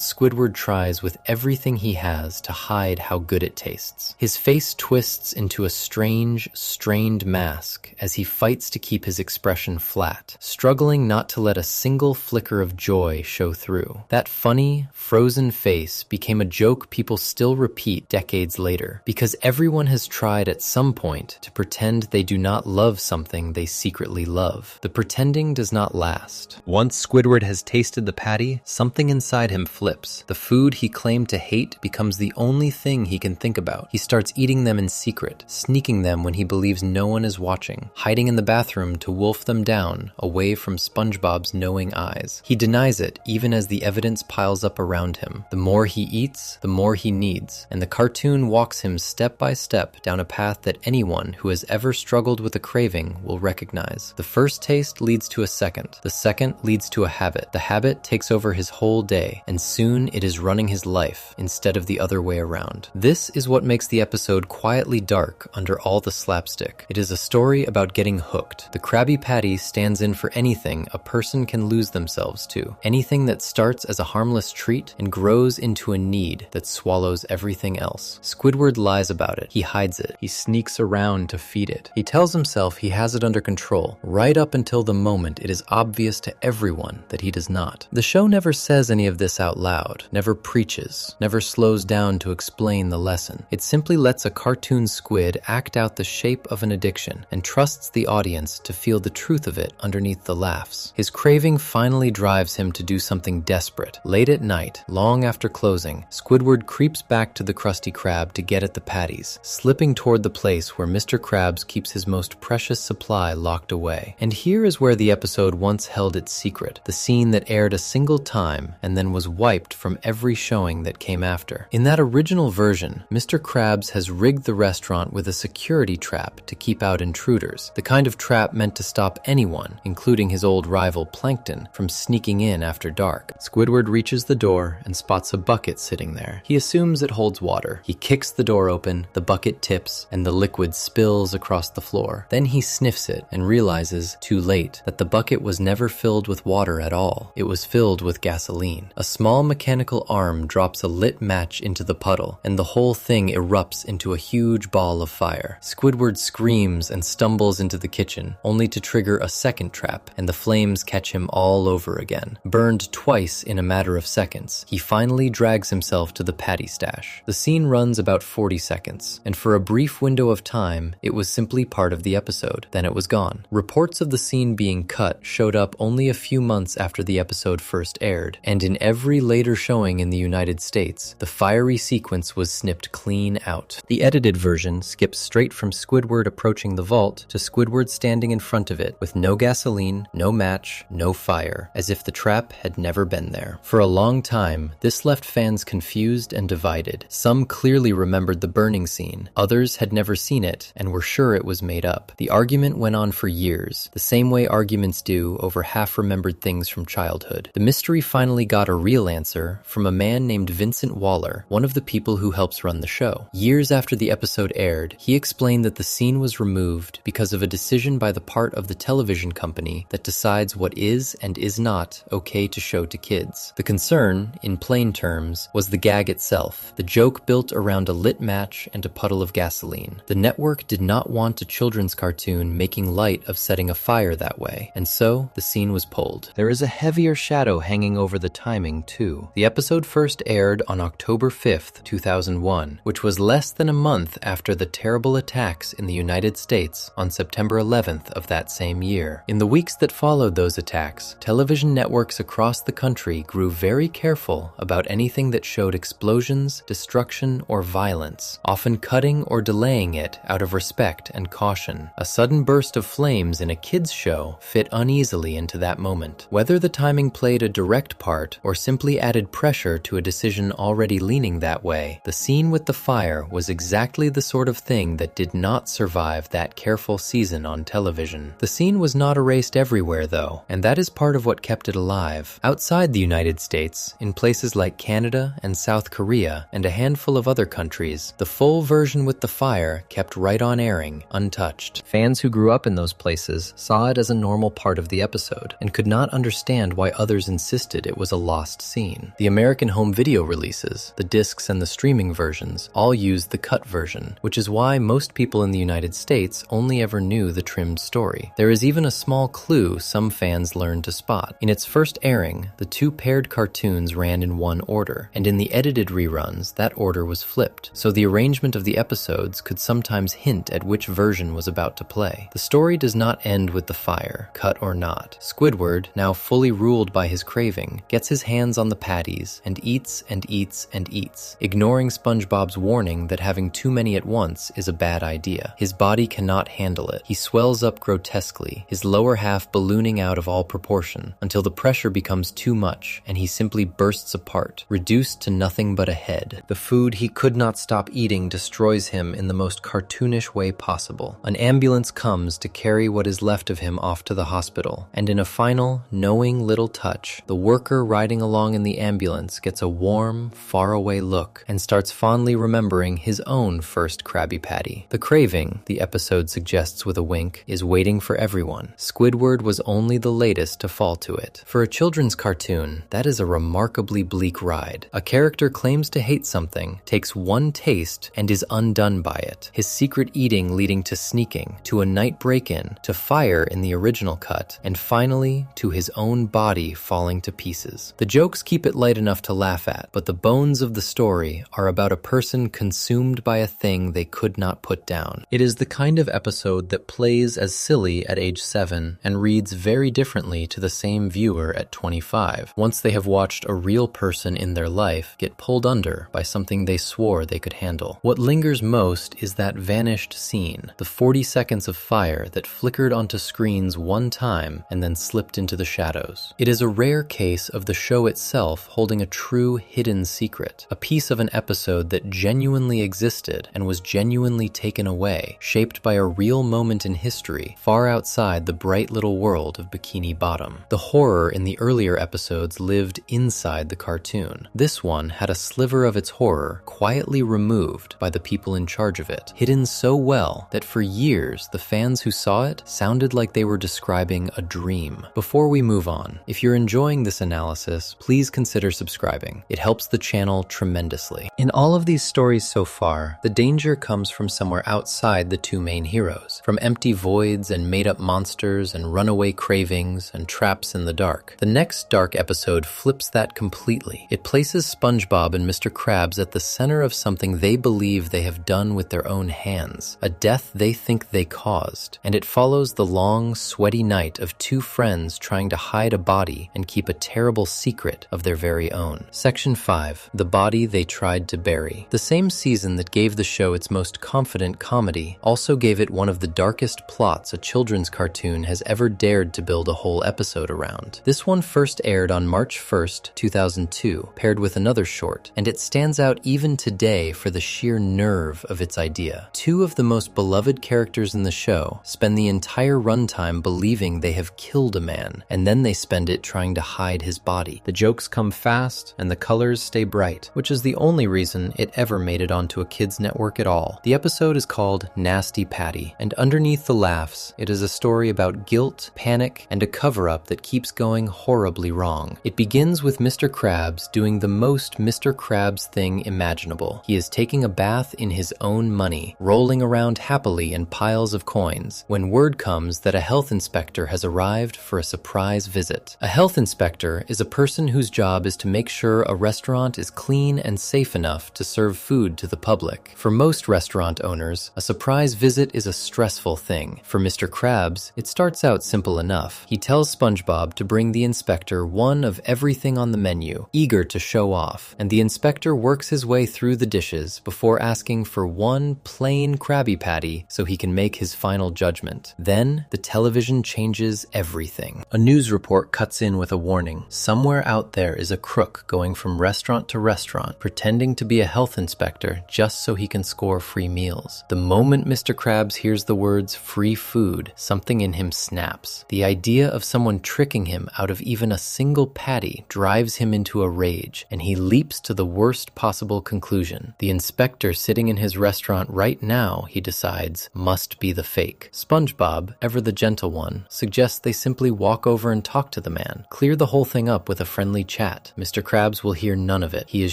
Speaker 1: Squidward tries with everything he has to hide how good it tastes. His face twists into a strange, strained mask as he fights to keep his expression flat, struggling not to let a single flicker of joy show through. That funny, frozen face became a joke people still repeat decades later, because everyone has tried at some point to pretend they do not love something they secretly love. The pretending does not last. Once Squidward has tasted the patty, something inside him flips. The food he claimed to hate becomes the only thing he can think about. He starts eating them in secret, sneaking them when he believes no one is watching, hiding in the bathroom to wolf them down, away from SpongeBob's knowing eyes. He denies it even as the evidence piles up around him. The more he eats, the more he needs, and the cartoon walks him step by step down a path that anyone who has ever struggled with a craving will recognize. The first taste leads to a second. The second leads to a habit. The habit takes over his whole day, and soon it is running his life instead of the other way around. This is what makes the episode quietly dark under all the slapstick. It is a story about getting hooked. The Krabby Patty stands in for anything a person can lose themselves to. Anything that starts as a harmless treat and grows into a need that swallows everything else. Squidward lies about it. He hides it. He sneaks around to feed it. He tells himself he has it under control, right up until the moment it is obvious to everyone that he does not. The show never says any of this out loud, never preaches, never slows down to explain the lesson. It simply lets a cartoon squid act out the shape of an addiction and trusts the audience to feel the truth of it underneath the laughs. His craving finally drives him to do something desperate. Late at night, Long after closing, Squidward creeps back to the Krusty Krab to get at the patties, slipping toward the place where Mr. Krabs keeps his most precious supply locked away. And here is where the episode once held its secret, the scene that aired a single time and then was wiped from every showing that came after. In that original version, Mr. Krabs has rigged the restaurant with a security trap to keep out intruders, the kind of trap meant to stop anyone, including his old rival Plankton, from sneaking in after dark. Squidward reaches the door and spots a bucket sitting there. He assumes it holds water. He kicks the door open, the bucket tips, and the liquid spills across the floor. Then he sniffs it and realizes, too late, that the bucket was never filled with water at all. It was filled with gasoline. A small mechanical arm drops a lit match into the puddle, and the whole thing erupts into a huge ball of fire. Squidward screams and stumbles into the kitchen, only to trigger a second trap, and the flames catch him all over again. Burned twice in a matter of seconds, he finally drags himself to the patty stash. The scene runs about 40 seconds, and for a brief window of time, it was simply part of the episode. Then it was gone. Reports of the scene being cut showed up only a few months after the episode first aired, and in every later showing in the United States, the fiery sequence was snipped clean out. The edited version skips straight from Squidward approaching the vault to Squidward standing in front of it with no gasoline, no match, no fire, as if the trap had never been there. For a long time, this left fans confused and divided. Some clearly remembered the burning scene. Others had never seen it and were sure it was made up. The argument went on for years, the same way arguments do over half-remembered things from childhood. The mystery finally got a real answer from a man named Vincent Waller, one of the people who helps run the show. Years after the episode aired, he explained that the scene was removed because of a decision by the part of the television company that decides what is and is not okay to show to kids. The concern, in plain terms, was the gag itself, the joke built around a lit match and a puddle of gasoline. The network did not want a children's cartoon making light of setting a fire that way, and so the scene was pulled. There is a heavier shadow hanging over the timing, too. The episode first aired on October 5th, 2001, which was less than a month after the terrible attacks in the United States on September 11th of that same year. In the weeks that followed those attacks, television networks across the country grew very careful about anything that showed explosions, destruction, or violence, often cutting or delaying it out of respect and caution. A sudden burst of flames in a kids' show fit uneasily into that moment. Whether the timing played a direct part or simply added pressure to a decision already leaning that way, the scene with the fire was exactly the sort of thing that did not survive that careful season on television. The scene was not erased everywhere, though, and that is part of what kept it alive. Outside the United States, in places like Canada and South Korea and a handful of other countries, the full version with the fire kept right on airing, untouched. Fans who grew up in those places saw it as a normal part of the episode and could not understand why others insisted it was a lost scene. The American home video releases, the discs and the streaming versions, all used the cut version, which is why most people in the United States only ever knew the trimmed story. There is even a small clue some fans learned to spot. In its first airing, the two paired cartoons ran in one order, and in the edited reruns, that order was flipped, so the arrangement of the episodes could sometimes hint at which version was about to play. The story does not end with the fire, cut or not. Squidward, now fully ruled by his craving, gets his hands on the patties and eats and eats and eats, ignoring SpongeBob's warning that having too many at once is a bad idea. His body cannot handle it. He swells up grotesquely, his lower half ballooning out of all proportion, until the pressure becomes too much and he simply bursts apart, reduced to nothing but a head. The food he could not stop eating destroys him in the most cartoonish way possible. An ambulance comes to carry what is left of him off to the hospital, and in a final, knowing little touch, the worker riding along in the ambulance gets a warm, faraway look and starts fondly remembering his own first Krabby Patty. The craving, the episode suggests with a wink, is waiting for everyone. Squidward was only the latest to fall to it. For a children's cartoon, that is a remarkably bleak ride. A character claims to hate something, takes one taste, and is undone by it. His secret eating leading to sneaking, to a night break-in, to fire in the original cut, and finally to his own body falling to pieces. The jokes keep it light enough to laugh at, but the bones of the story are about a person consumed by a thing they could not put down. It is the kind of episode that plays as silly at age 7 and reads very differently to the same viewer at 25, once they have watched a real real person in their life get pulled under by something they swore they could handle. What lingers most is that vanished scene, the 40 seconds of fire that flickered onto screens one time and then slipped into the shadows. It is a rare case of the show itself holding a true hidden secret, a piece of an episode that genuinely existed and was genuinely taken away, shaped by a real moment in history far outside the bright little world of Bikini Bottom. The horror in the earlier episodes lived inside the cartoon. This one had a sliver of its horror quietly removed by the people in charge of it, hidden so well that for years the fans who saw it sounded like they were describing a dream. Before we move on, if you're enjoying this analysis, please consider subscribing. It helps the channel tremendously. In all of these stories so far, the danger comes from somewhere outside the two main heroes, from empty voids and made-up monsters and runaway cravings and traps in the dark. The next dark episode flips that completely. It places SpongeBob and Mr. Krabs at the center of something they believe they have done with their own hands, a death they think they caused, and it follows the long, sweaty night of two friends trying to hide a body and keep a terrible secret of their very own. Section 5. The Body They Tried to Bury. The same season that gave the show its most confident comedy also gave it one of the darkest plots a children's cartoon has ever dared to build a whole episode around. This one first aired on March 1st, 2002, paired with another short, and it stands out even today for the sheer nerve of its idea. Two of the most beloved characters in the show spend the entire runtime believing they have killed a man, and then they spend it trying to hide his body. The jokes come fast, and the colors stay bright, which is the only reason it ever made it onto a kids' network at all. The episode is called Nasty Patty, and underneath the laughs, it is a story about guilt, panic, and a cover-up that keeps going horribly wrong. It begins with Mr. Krabs doing the most Mr. Krabs thing imaginable. He is taking a bath in his own money, rolling around happily in piles of coins, when word comes that a health inspector has arrived for a surprise visit. A health inspector is a person whose job is to make sure a restaurant is clean and safe enough to serve food to the public. For most restaurant owners, a surprise visit is a stressful thing. For Mr. Krabs, it starts out simple enough. He tells SpongeBob to bring the inspector one of everything on the menu, eager to show off, and the inspector works his way through the dishes before asking for one plain Krabby Patty so he can make his final judgment. Then, the television changes everything. A news report cuts in with a warning. Somewhere out there is a crook going from restaurant to restaurant, pretending to be a health inspector just so he can score free meals. The moment Mr. Krabs hears the words free food, something in him snaps. The idea of someone tricking him out of even a single patty drives him into a rage, and he leaps to the worst possible conclusion. The inspector sitting in his restaurant right now, he decides, must be the fake. SpongeBob, ever the gentle one, suggests they simply walk over and talk to the man, clear the whole thing up with a friendly chat. Mr. Krabs will hear none of it. He is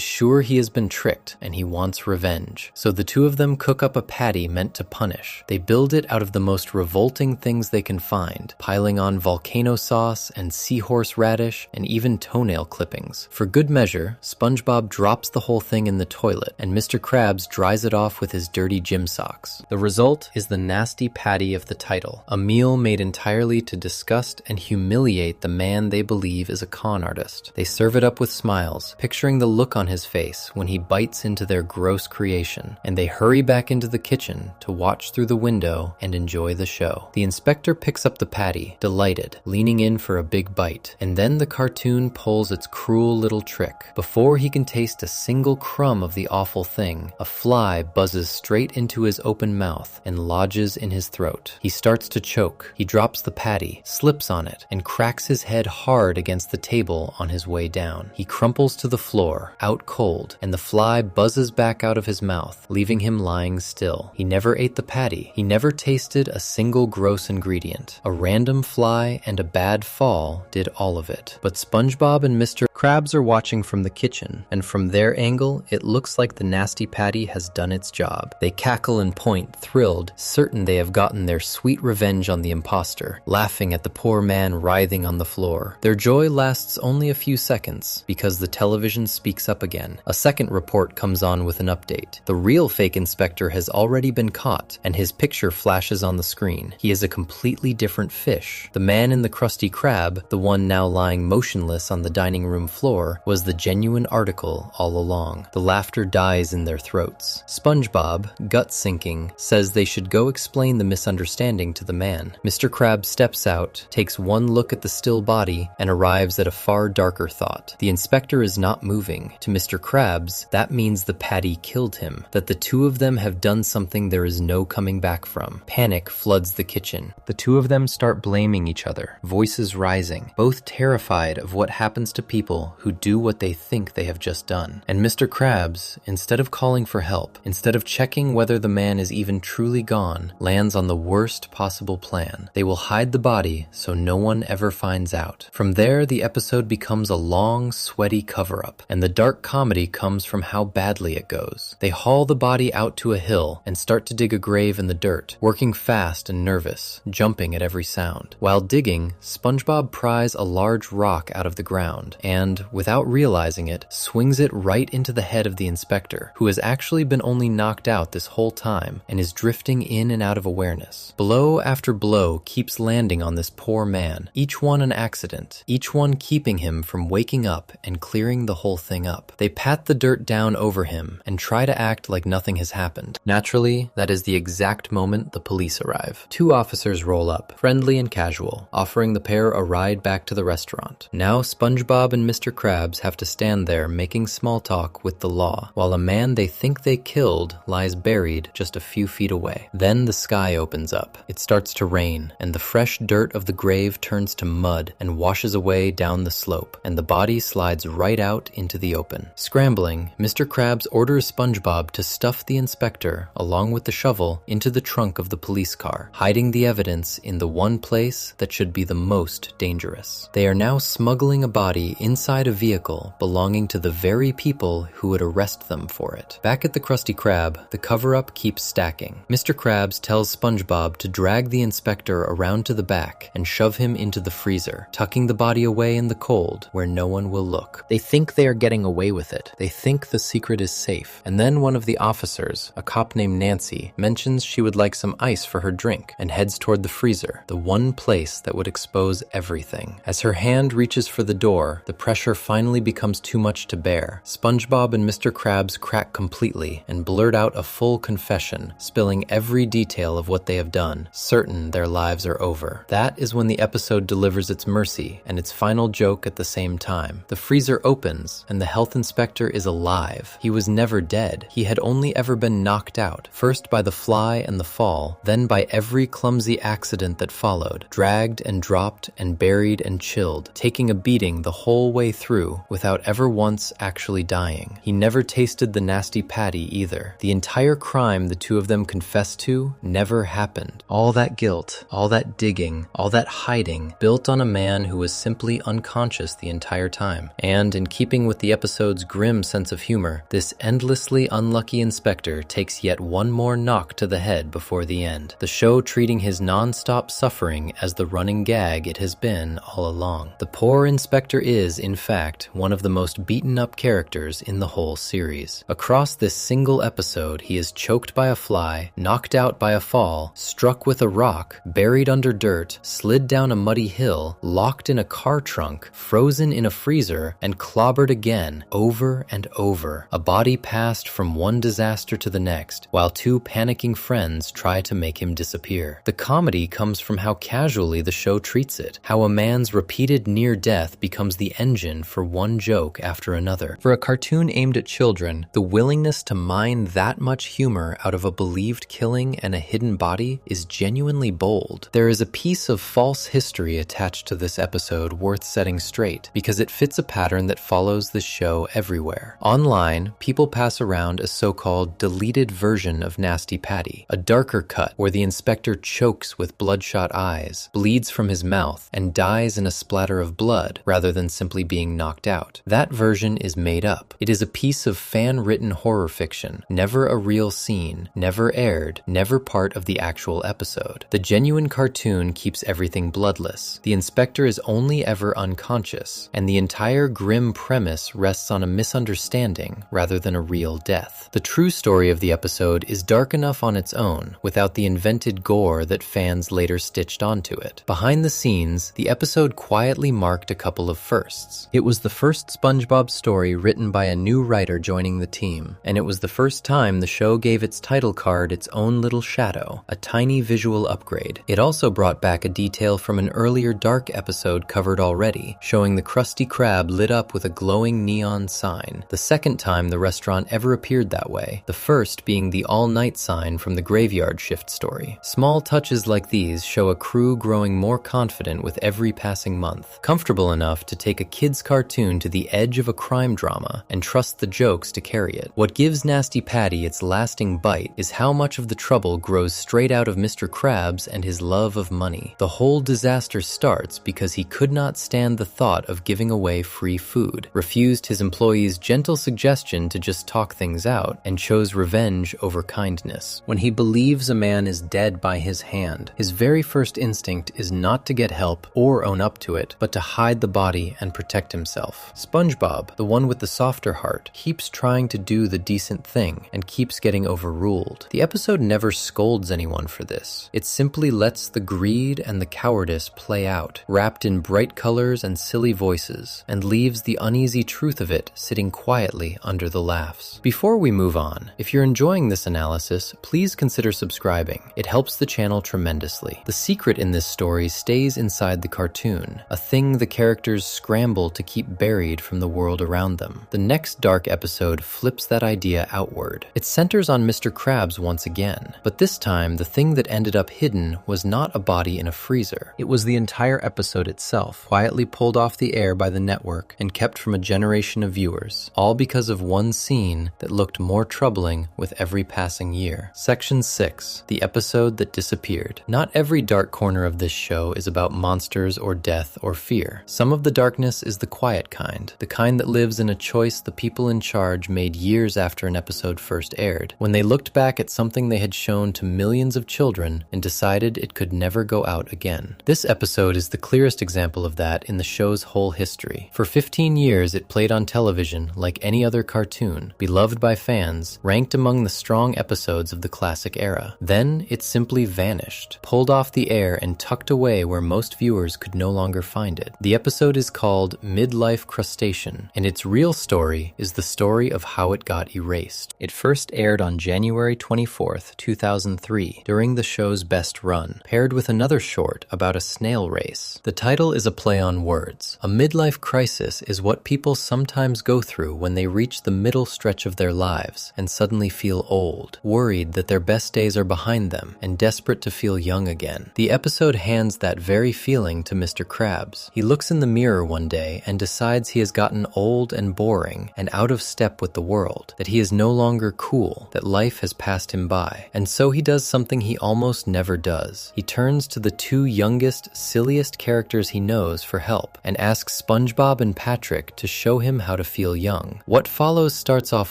Speaker 1: sure he has been tricked, and he wants revenge. So the two of them cook up a patty meant to punish. They build it out of the most revolting things they can find, piling on volcano sauce and seahorse radish and even toenail clippings. For good measure, SpongeBob drops the whole thing in the toilet, and Mr. Krabs dries it off with his dirty gym socks. The result is the nasty patty of the title, a meal made entirely to disgust and humiliate the man they believe is a con artist. They serve it up with smiles, picturing the look on his face when he bites into their gross creation, and they hurry back into the kitchen to watch through the window and enjoy the show. The inspector picks up the patty, delighted, leaning in for a big bite, and then the cartoon pulls its cruel little trick. Before he can taste a single crumb of the awful thing, a fly buzzes straight into his open mouth and lodges in his throat. He starts to choke. He drops the patty, slips on it, and cracks his head hard against the table on his way down. He crumples to the floor, out cold, and the fly buzzes back out of his mouth, leaving him lying still. He never ate the patty. He never tasted a single gross ingredient. A random fly and a bad fall did all of it. But SpongeBob and Mr. Krabs are watching from the kitchen, and from their angle, it looks like the nasty patty has done its job. They cackle and point, thrilled, certain they have gotten their sweet revenge on the imposter, laughing at the poor man writhing on the floor. Their joy lasts only a few seconds, because the television speaks up again. A second report comes on with an update. The real fake inspector has already been caught, and his picture flashes on the screen. He is a completely different fish. The man in the Krusty Krab, the one now lying motionless on the dining room floor was the genuine article all along. The laughter dies in their throats. SpongeBob, gut-sinking, says they should go explain the misunderstanding to the man. Mr. Krabs steps out, takes one look at the still body, and arrives at a far darker thought. The inspector is not moving. To Mr. Krabs, that means the patty killed him, that the two of them have done something there is no coming back from. Panic floods the kitchen. The two of them start blaming each other, voices rising, both terrified of what happens to people who do what they think they have just done. And Mr. Krabs, instead of calling for help, instead of checking whether the man is even truly gone, lands on the worst possible plan. They will hide the body so no one ever finds out. From there, the episode becomes a long, sweaty cover-up, and the dark comedy comes from how badly it goes. They haul the body out to a hill and start to dig a grave in the dirt, working fast and nervous, jumping at every sound. While digging, SpongeBob pries a large rock out of the ground and, without realizing it, swings it right into the head of the inspector, who has actually been only knocked out this whole time and is drifting in and out of awareness. Blow after blow keeps landing on this poor man, each one an accident, each one keeping him from waking up and clearing the whole thing up. They pat the dirt down over him and try to act like nothing has happened. Naturally, that is the exact moment the police arrive. Two officers roll up, friendly and casual, offering the pair a ride back to the restaurant. Now SpongeBob and Mr. Krabs have to stand there making small talk with the law, while a man they think they killed lies buried just a few feet away. Then the sky opens up. It starts to rain, and the fresh dirt of the grave turns to mud and washes away down the slope, and the body slides right out into the open. Scrambling, Mr. Krabs orders SpongeBob to stuff the inspector, along with the shovel, into the trunk of the police car, hiding the evidence in the one place that should be the most dangerous. They are now smuggling a body inside a vehicle belonging to the very people who would arrest them for it. Back at the Krusty Krab, the cover-up keeps stacking. Mr. Krabs tells SpongeBob to drag the inspector around to the back and shove him into the freezer, tucking the body away in the cold where no one will look. They think they are getting away with it. They think the secret is safe. And then one of the officers, a cop named Nancy, mentions she would like some ice for her drink and heads toward the freezer, the one place that would expose everything. As her hand reaches for the door, the pressure finally becomes too much to bear. SpongeBob and Mr. Krabs crack completely and blurt out a full confession, spilling every detail of what they have done, certain their lives are over. That is when the episode delivers its mercy and its final joke at the same time. The freezer opens, and the health inspector is alive. He was never dead. He had only ever been knocked out, first by the fly and the fall, then by every clumsy accident that followed, dragged and dropped and buried and chilled, taking a beating the whole way through without ever once actually dying. He never tasted the nasty patty either. The entire crime the two of them confessed to never happened. All that guilt, all that digging, all that hiding, built on a man who was simply unconscious the entire time. And in keeping with the episode's grim sense of humor, this endlessly unlucky inspector takes yet one more knock to the head before the end, the show treating his non-stop suffering as the running gag it has been all along. The poor inspector is, in fact, one of the most beaten-up characters in the whole series. Across this single episode, he is choked by a fly, knocked out by a fall, struck with a rock, buried under dirt, slid down a muddy hill, locked in a car trunk, frozen in a freezer, and clobbered again, over and over. A body passed from one disaster to the next, while two panicking friends try to make him disappear. The comedy comes from how casually the show treats it, how a man's repeated near death becomes the engine for one joke after another. For a cartoon aimed at children, the willingness to mine that much humor out of a believed killing and a hidden body is genuinely bold. There is a piece of false history attached to this episode worth setting straight, because it fits a pattern that follows this show everywhere. Online, people pass around a so-called deleted version of Nasty Patty, a darker cut where the inspector chokes with bloodshot eyes, bleeds from his mouth, and dies in a splatter of blood rather than simply being knocked out. That version is made up. It is a piece of fan-written horror fiction, never a real scene, never aired, never part of the actual episode. The genuine cartoon keeps everything bloodless. The inspector is only ever unconscious, and the entire grim premise rests on a misunderstanding rather than a real death. The true story of the episode is dark enough on its own, without the invented gore that fans later stitched onto it. Behind the scenes, the episode quietly marked a couple of firsts. artists. It was the first SpongeBob story written by a new writer joining the team, and it was the first time the show gave its title card its own little shadow, a tiny visual upgrade. It also brought back a detail from an earlier dark episode covered already, showing the Krusty Krab lit up with a glowing neon sign, the second time the restaurant ever appeared that way, the first being the all-night sign from the graveyard shift story. Small touches like these show a crew growing more confident with every passing month, comfortable enough to take a kid's cartoon to the edge of a crime drama and trust the jokes to carry it. What gives Nasty Patty its lasting bite is how much of the trouble grows straight out of Mr. Krabs and his love of money. The whole disaster starts because he could not stand the thought of giving away free food, refused his employees' gentle suggestion to just talk things out, and chose revenge over kindness. When he believes a man is dead by his hand, his very first instinct is not to get help or own up to it, but to hide the body and protect himself. SpongeBob, the one with the softer heart, keeps trying to do the decent thing and keeps getting overruled. The episode never scolds anyone for this. It simply lets the greed and the cowardice play out, wrapped in bright colors and silly voices, and leaves the uneasy truth of it sitting quietly under the laughs. Before we move on, if you're enjoying this analysis, please consider subscribing. It helps the channel tremendously. The secret in this story stays inside the cartoon, a thing the characters scramble to keep buried from the world around them. The next dark episode flips that idea outward. It centers on Mr. Krabs once again, but this time the thing that ended up hidden was not a body in a freezer. It was the entire episode itself, quietly pulled off the air by the network and kept from a generation of viewers, all because of one scene that looked more troubling with every passing year. Section 6, the episode that disappeared. Not every dark corner of this show is about monsters or death or fear. Some of the darkness is the quiet kind, the kind that lives in a choice the people in charge made years after an episode first aired, when they looked back at something they had shown to millions of children and decided it could never go out again. This episode is the clearest example of that in the show's whole history. For 15 years it played on television like any other cartoon, beloved by fans, ranked among the strong episodes of the classic era. Then it simply vanished, pulled off the air and tucked away where most viewers could no longer find it. The episode is called Midlife Crustacean, and its real story is the story of how it got erased. It first aired on January 24th, 2003, during the show's best run, paired with another short about a snail race. The title is a play on words. A midlife crisis is what people sometimes go through when they reach the middle stretch of their lives and suddenly feel old, worried that their best days are behind them, and desperate to feel young again. The episode hands that very feeling to Mr. Krabs. He looks in the mirror one day and decides he has gotten old and boring and out of step with the world, that he is no longer cool, that life has passed him by. And so he does something he almost never does. He turns to the two youngest, silliest characters he knows for help and asks SpongeBob and Patrick to show him how to feel young. What follows starts off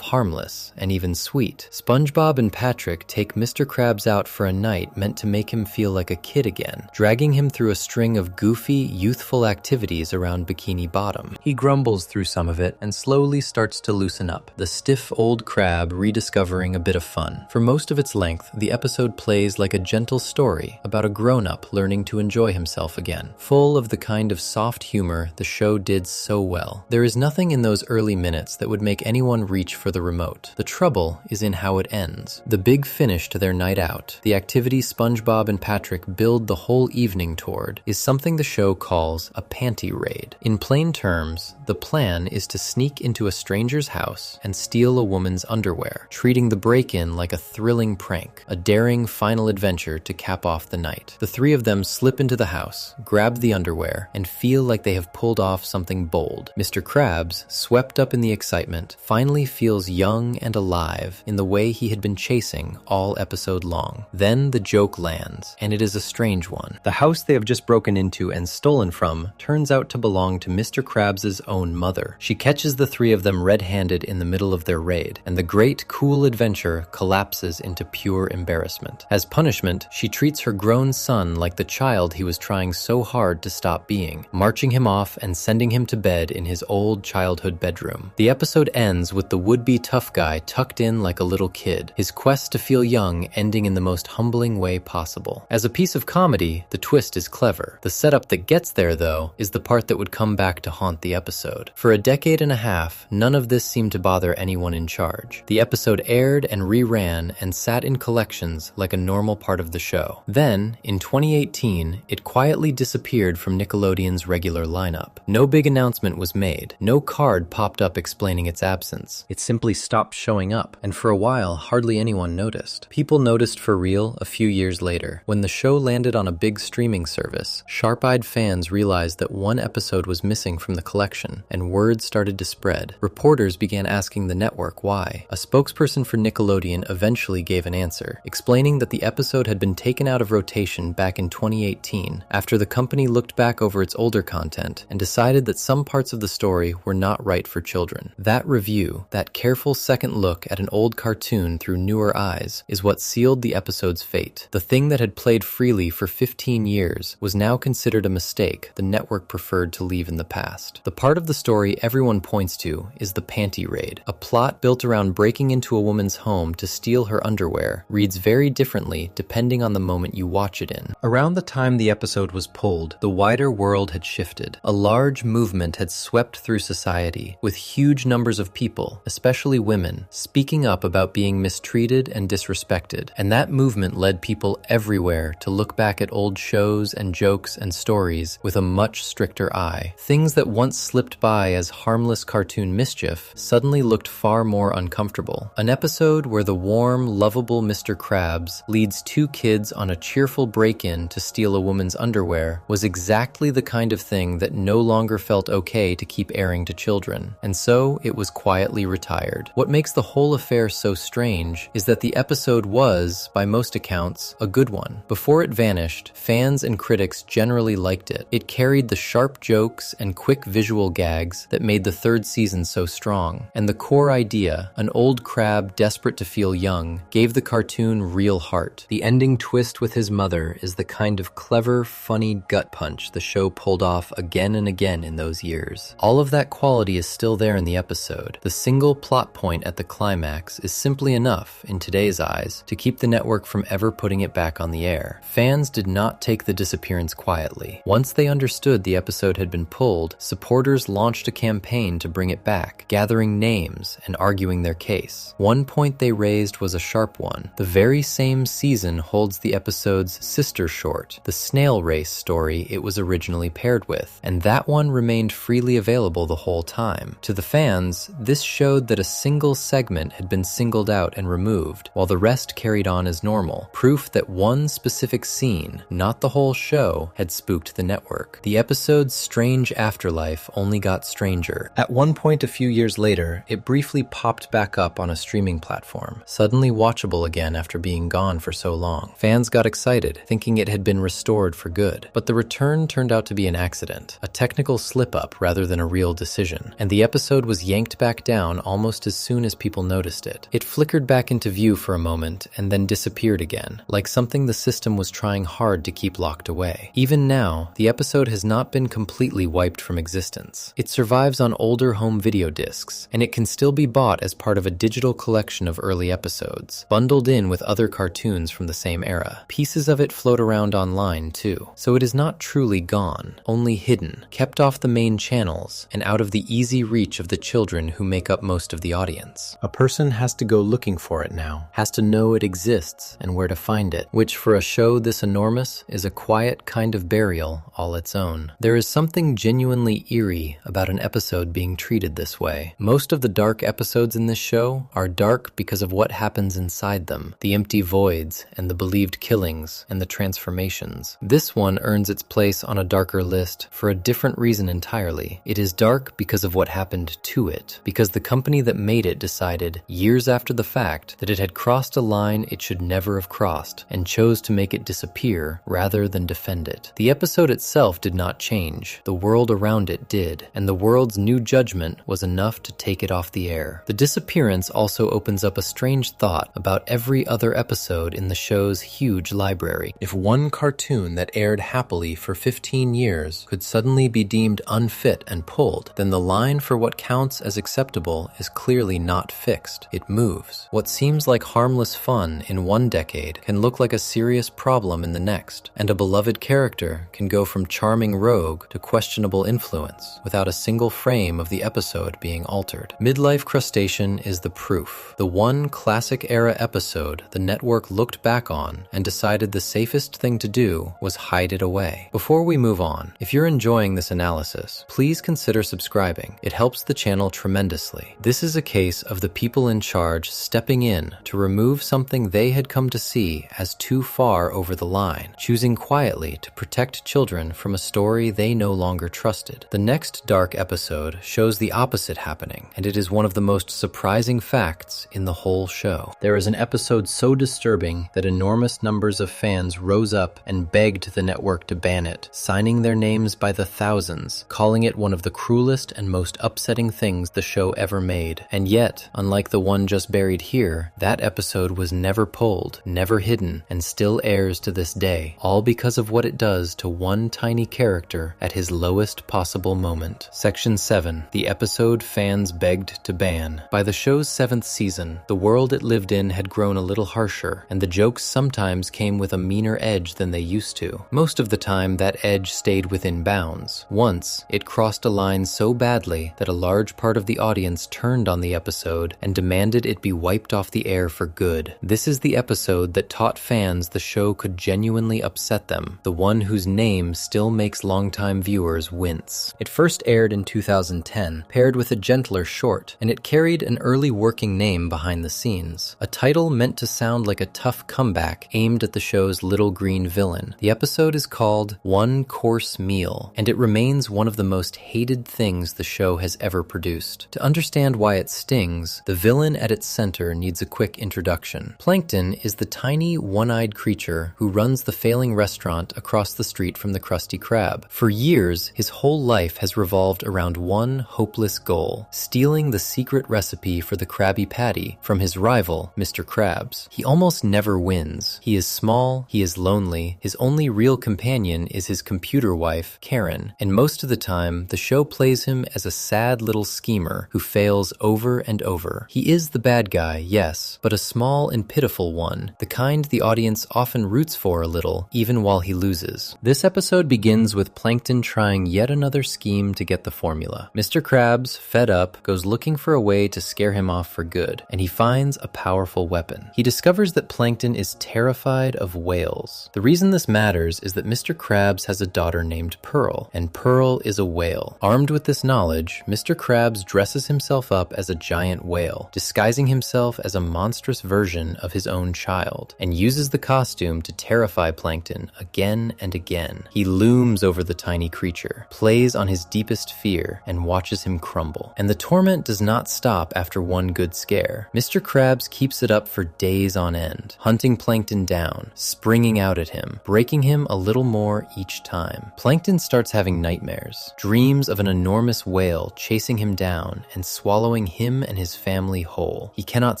Speaker 1: harmless and even sweet. SpongeBob and Patrick take Mr. Krabs out for a night meant to make him feel like a kid again, dragging him through a string of goofy, youthful activities around Bikini Bottom. He grumbles through some of it and slowly starts to loosen up, the stiff old crab rediscovering a bit of fun. For most of its length, the episode plays like a gentle story about a grown-up learning to enjoy himself again, full of the kind of soft humor the show did so well. There is nothing in those early minutes that would make anyone reach for the remote. The trouble is in how it ends. The big finish to their night out, the activity SpongeBob and Patrick build the whole evening toward, is something the show calls a panty raid. In plain terms, the plan is to sneak into a stranger's house and steal a woman's underwear, treating the break-in like a thrilling prank, a daring final adventure to cap off the night. The three of them slip into the house, grab the underwear, and feel like they have pulled off something bold. Mr. Krabs, swept up in the excitement, finally feels young and alive in the way he had been chasing all episode long. Then the joke lands, and it is a strange one. The house they have just broken into and stolen from turns out to belong to Mr. Krabs' own mother. She catches the three of them red-handed in the middle of their raid, and the great, cool adventure collapses into pure embarrassment. As punishment, she treats her grown son like the child he was trying so hard to stop being, marching him off and sending him to bed in his old childhood bedroom. The episode ends with the would-be tough guy tucked in like a little kid, his quest to feel young ending in the most humbling way possible. As a piece of comedy, the twist is clever. The setup that gets there, though, is the part that would come back back to haunt the episode. For a decade and a half, none of this seemed to bother anyone in charge. The episode aired and reran and sat in collections like a normal part of the show. Then, in 2018, it quietly disappeared from Nickelodeon's regular lineup. No big announcement was made. No card popped up explaining its absence. It simply stopped showing up, and for a while, hardly anyone noticed. People noticed for real a few years later. When the show landed on a big streaming service, sharp-eyed fans realized that one episode was missing from the collection, and word started to spread. Reporters began asking the network why. A spokesperson for Nickelodeon eventually gave an answer, explaining that the episode had been taken out of rotation back in 2018 after the company looked back over its older content and decided that some parts of the story were not right for children. That review, that careful second look at an old cartoon through newer eyes, is what sealed the episode's fate. The thing that had played freely for 15 years was now considered a mistake the network preferred to leave in the past. The part of the story everyone points to is the panty raid. A plot built around breaking into a woman's home to steal her underwear reads very differently depending on the moment you watch it in. Around the time the episode was pulled, the wider world had shifted. A large movement had swept through society, with huge numbers of people, especially women, speaking up about being mistreated and disrespected. And that movement led people everywhere to look back at old shows and jokes and stories with a much stricter eye. Things that once slipped by as harmless cartoon mischief suddenly looked far more uncomfortable. An episode where the warm, lovable Mr. Krabs leads two kids on a cheerful break-in to steal a woman's underwear was exactly the kind of thing that no longer felt okay to keep airing to children, and so it was quietly retired. What makes the whole affair so strange is that the episode was, by most accounts, a good one. Before it vanished, fans and critics generally liked it. It carried the sharp jokes and quick visual gags that made the third season so strong, and the core idea, an old crab desperate to feel young, gave the cartoon real heart. The ending twist with his mother is the kind of clever, funny gut punch the show pulled off again and again in those years. All of that quality is still there in the episode. The single plot point at the climax is simply enough, in today's eyes, to keep the network from ever putting it back on the air. Fans did not take the disappearance quietly. Once they understood the episode had been pulled, supporters launched a campaign to bring it back, gathering names and arguing their case. One point they raised was a sharp one. The very same season holds the episode's sister short, the snail race story it was originally paired with, and that one remained freely available the whole time. To the fans, this showed that a single segment had been singled out and removed, while the rest carried on as normal, proof that one specific scene, not the whole show, had spooked the network. The episode's strange afterlife only got stranger. At one point a few years later, it briefly popped back up on a streaming platform, suddenly watchable again after being gone for so long. Fans got excited, thinking it had been restored for good, but the return turned out to be an accident, a technical slip-up rather than a real decision, and the episode was yanked back down almost as soon as people noticed it. It flickered back into view for a moment and then disappeared again, like something the system was trying hard to keep locked away. Even now, the episode has not been completely wiped from existence. It survives on older home video discs, and it can still be bought as part of a digital collection of early episodes, bundled in with other cartoons from the same era. Pieces of it float around online too, so it is not truly gone, only hidden, kept off the main channels, and out of the easy reach of the children who make up most of the audience. A person has to go looking for it now, has to know it exists and where to find it, which for a show this enormous is a quiet kind of burial all its own. There is something genuinely eerie about an episode being treated this way. Most of the dark episodes in this show are dark because of what happens inside them, the empty voids and the believed killings and the transformations. This one earns its place on a darker list for a different reason entirely. It is dark because of what happened to it, because the company that made it decided, years after the fact, that it had crossed a line it should never have crossed, and chose to make it disappear rather than defend it. The episode itself did not change, the world around it did, and the world's new judgment was enough to take it off the air. The disappearance also opens up a strange thought about every other episode in the show's huge library. If one cartoon that aired happily for 15 years could suddenly be deemed unfit and pulled, then the line for what counts as acceptable is clearly not fixed. It moves. What seems like harmless fun in one decade can look like a serious problem in the next, and a beloved character can go from charming rogue to questionable subtle influence, without a single frame of the episode being altered. Midlife Crustacean is the proof. The one classic-era episode the network looked back on and decided the safest thing to do was hide it away. Before we move on, if you're enjoying this analysis, please consider subscribing. It helps the channel tremendously. This is a case of the people in charge stepping in to remove something they had come to see as too far over the line, choosing quietly to protect children from a story they no longer trusted. The next dark episode shows the opposite happening, and it is one of the most surprising facts in the whole show. There is an episode so disturbing that enormous numbers of fans rose up and begged the network to ban it, signing their names by the thousands, calling it one of the cruelest and most upsetting things the show ever made. And yet, unlike the one just buried here, that episode was never pulled, never hidden, and still airs to this day, all because of what it does to one tiny character at his lowest possible moment. Section 7. The episode fans begged to ban. By the show's 7th season, the world it lived in had grown a little harsher, and the jokes sometimes came with a meaner edge than they used to. Most of the time, that edge stayed within bounds. Once, it crossed a line so badly that a large part of the audience turned on the episode and demanded it be wiped off the air for good. This is the episode that taught fans the show could genuinely upset them, the one whose name still makes longtime viewers wince. It first aired in 2010, paired with a gentler short, and it carried an early working name behind the scenes, a title meant to sound like a tough comeback aimed at the show's little green villain. The episode is called One Course Meal, and it remains one of the most hated things the show has ever produced. To understand why it stings, the villain at its center needs a quick introduction. Plankton is the tiny, one-eyed creature who runs the failing restaurant across the street from the Krusty Krab. For years, his whole life has revolved around one hopeless goal: stealing the secret recipe for the Krabby Patty from his rival, Mr. Krabs. He almost never wins. He is small, he is lonely, his only real companion is his computer wife, Karen, and most of the time, the show plays him as a sad little schemer who fails over and over. He is the bad guy, yes, but a small and pitiful one, the kind the audience often roots for a little, even while he loses. This episode begins with Plankton trying yet another scheme to get the formula. Mr. Krabs, fed up, goes looking for a way to scare him off for good, and he finds a powerful weapon. He discovers that Plankton is terrified of whales. The reason this matters is that Mr. Krabs has a daughter named Pearl, and Pearl is a whale. Armed with this knowledge, Mr. Krabs dresses himself up as a giant whale, disguising himself as a monstrous version of his own child, and uses the costume to terrify Plankton again and again. He looms over the tiny creature, plays on his deepest fear, and watches him crumble. And the torment does not stop after one good scare. Mr. Krabs keeps it up for days on end, hunting Plankton down, springing out at him, breaking him a little more each time. Plankton starts having nightmares, dreams of an enormous whale chasing him down and swallowing him and his family whole. He cannot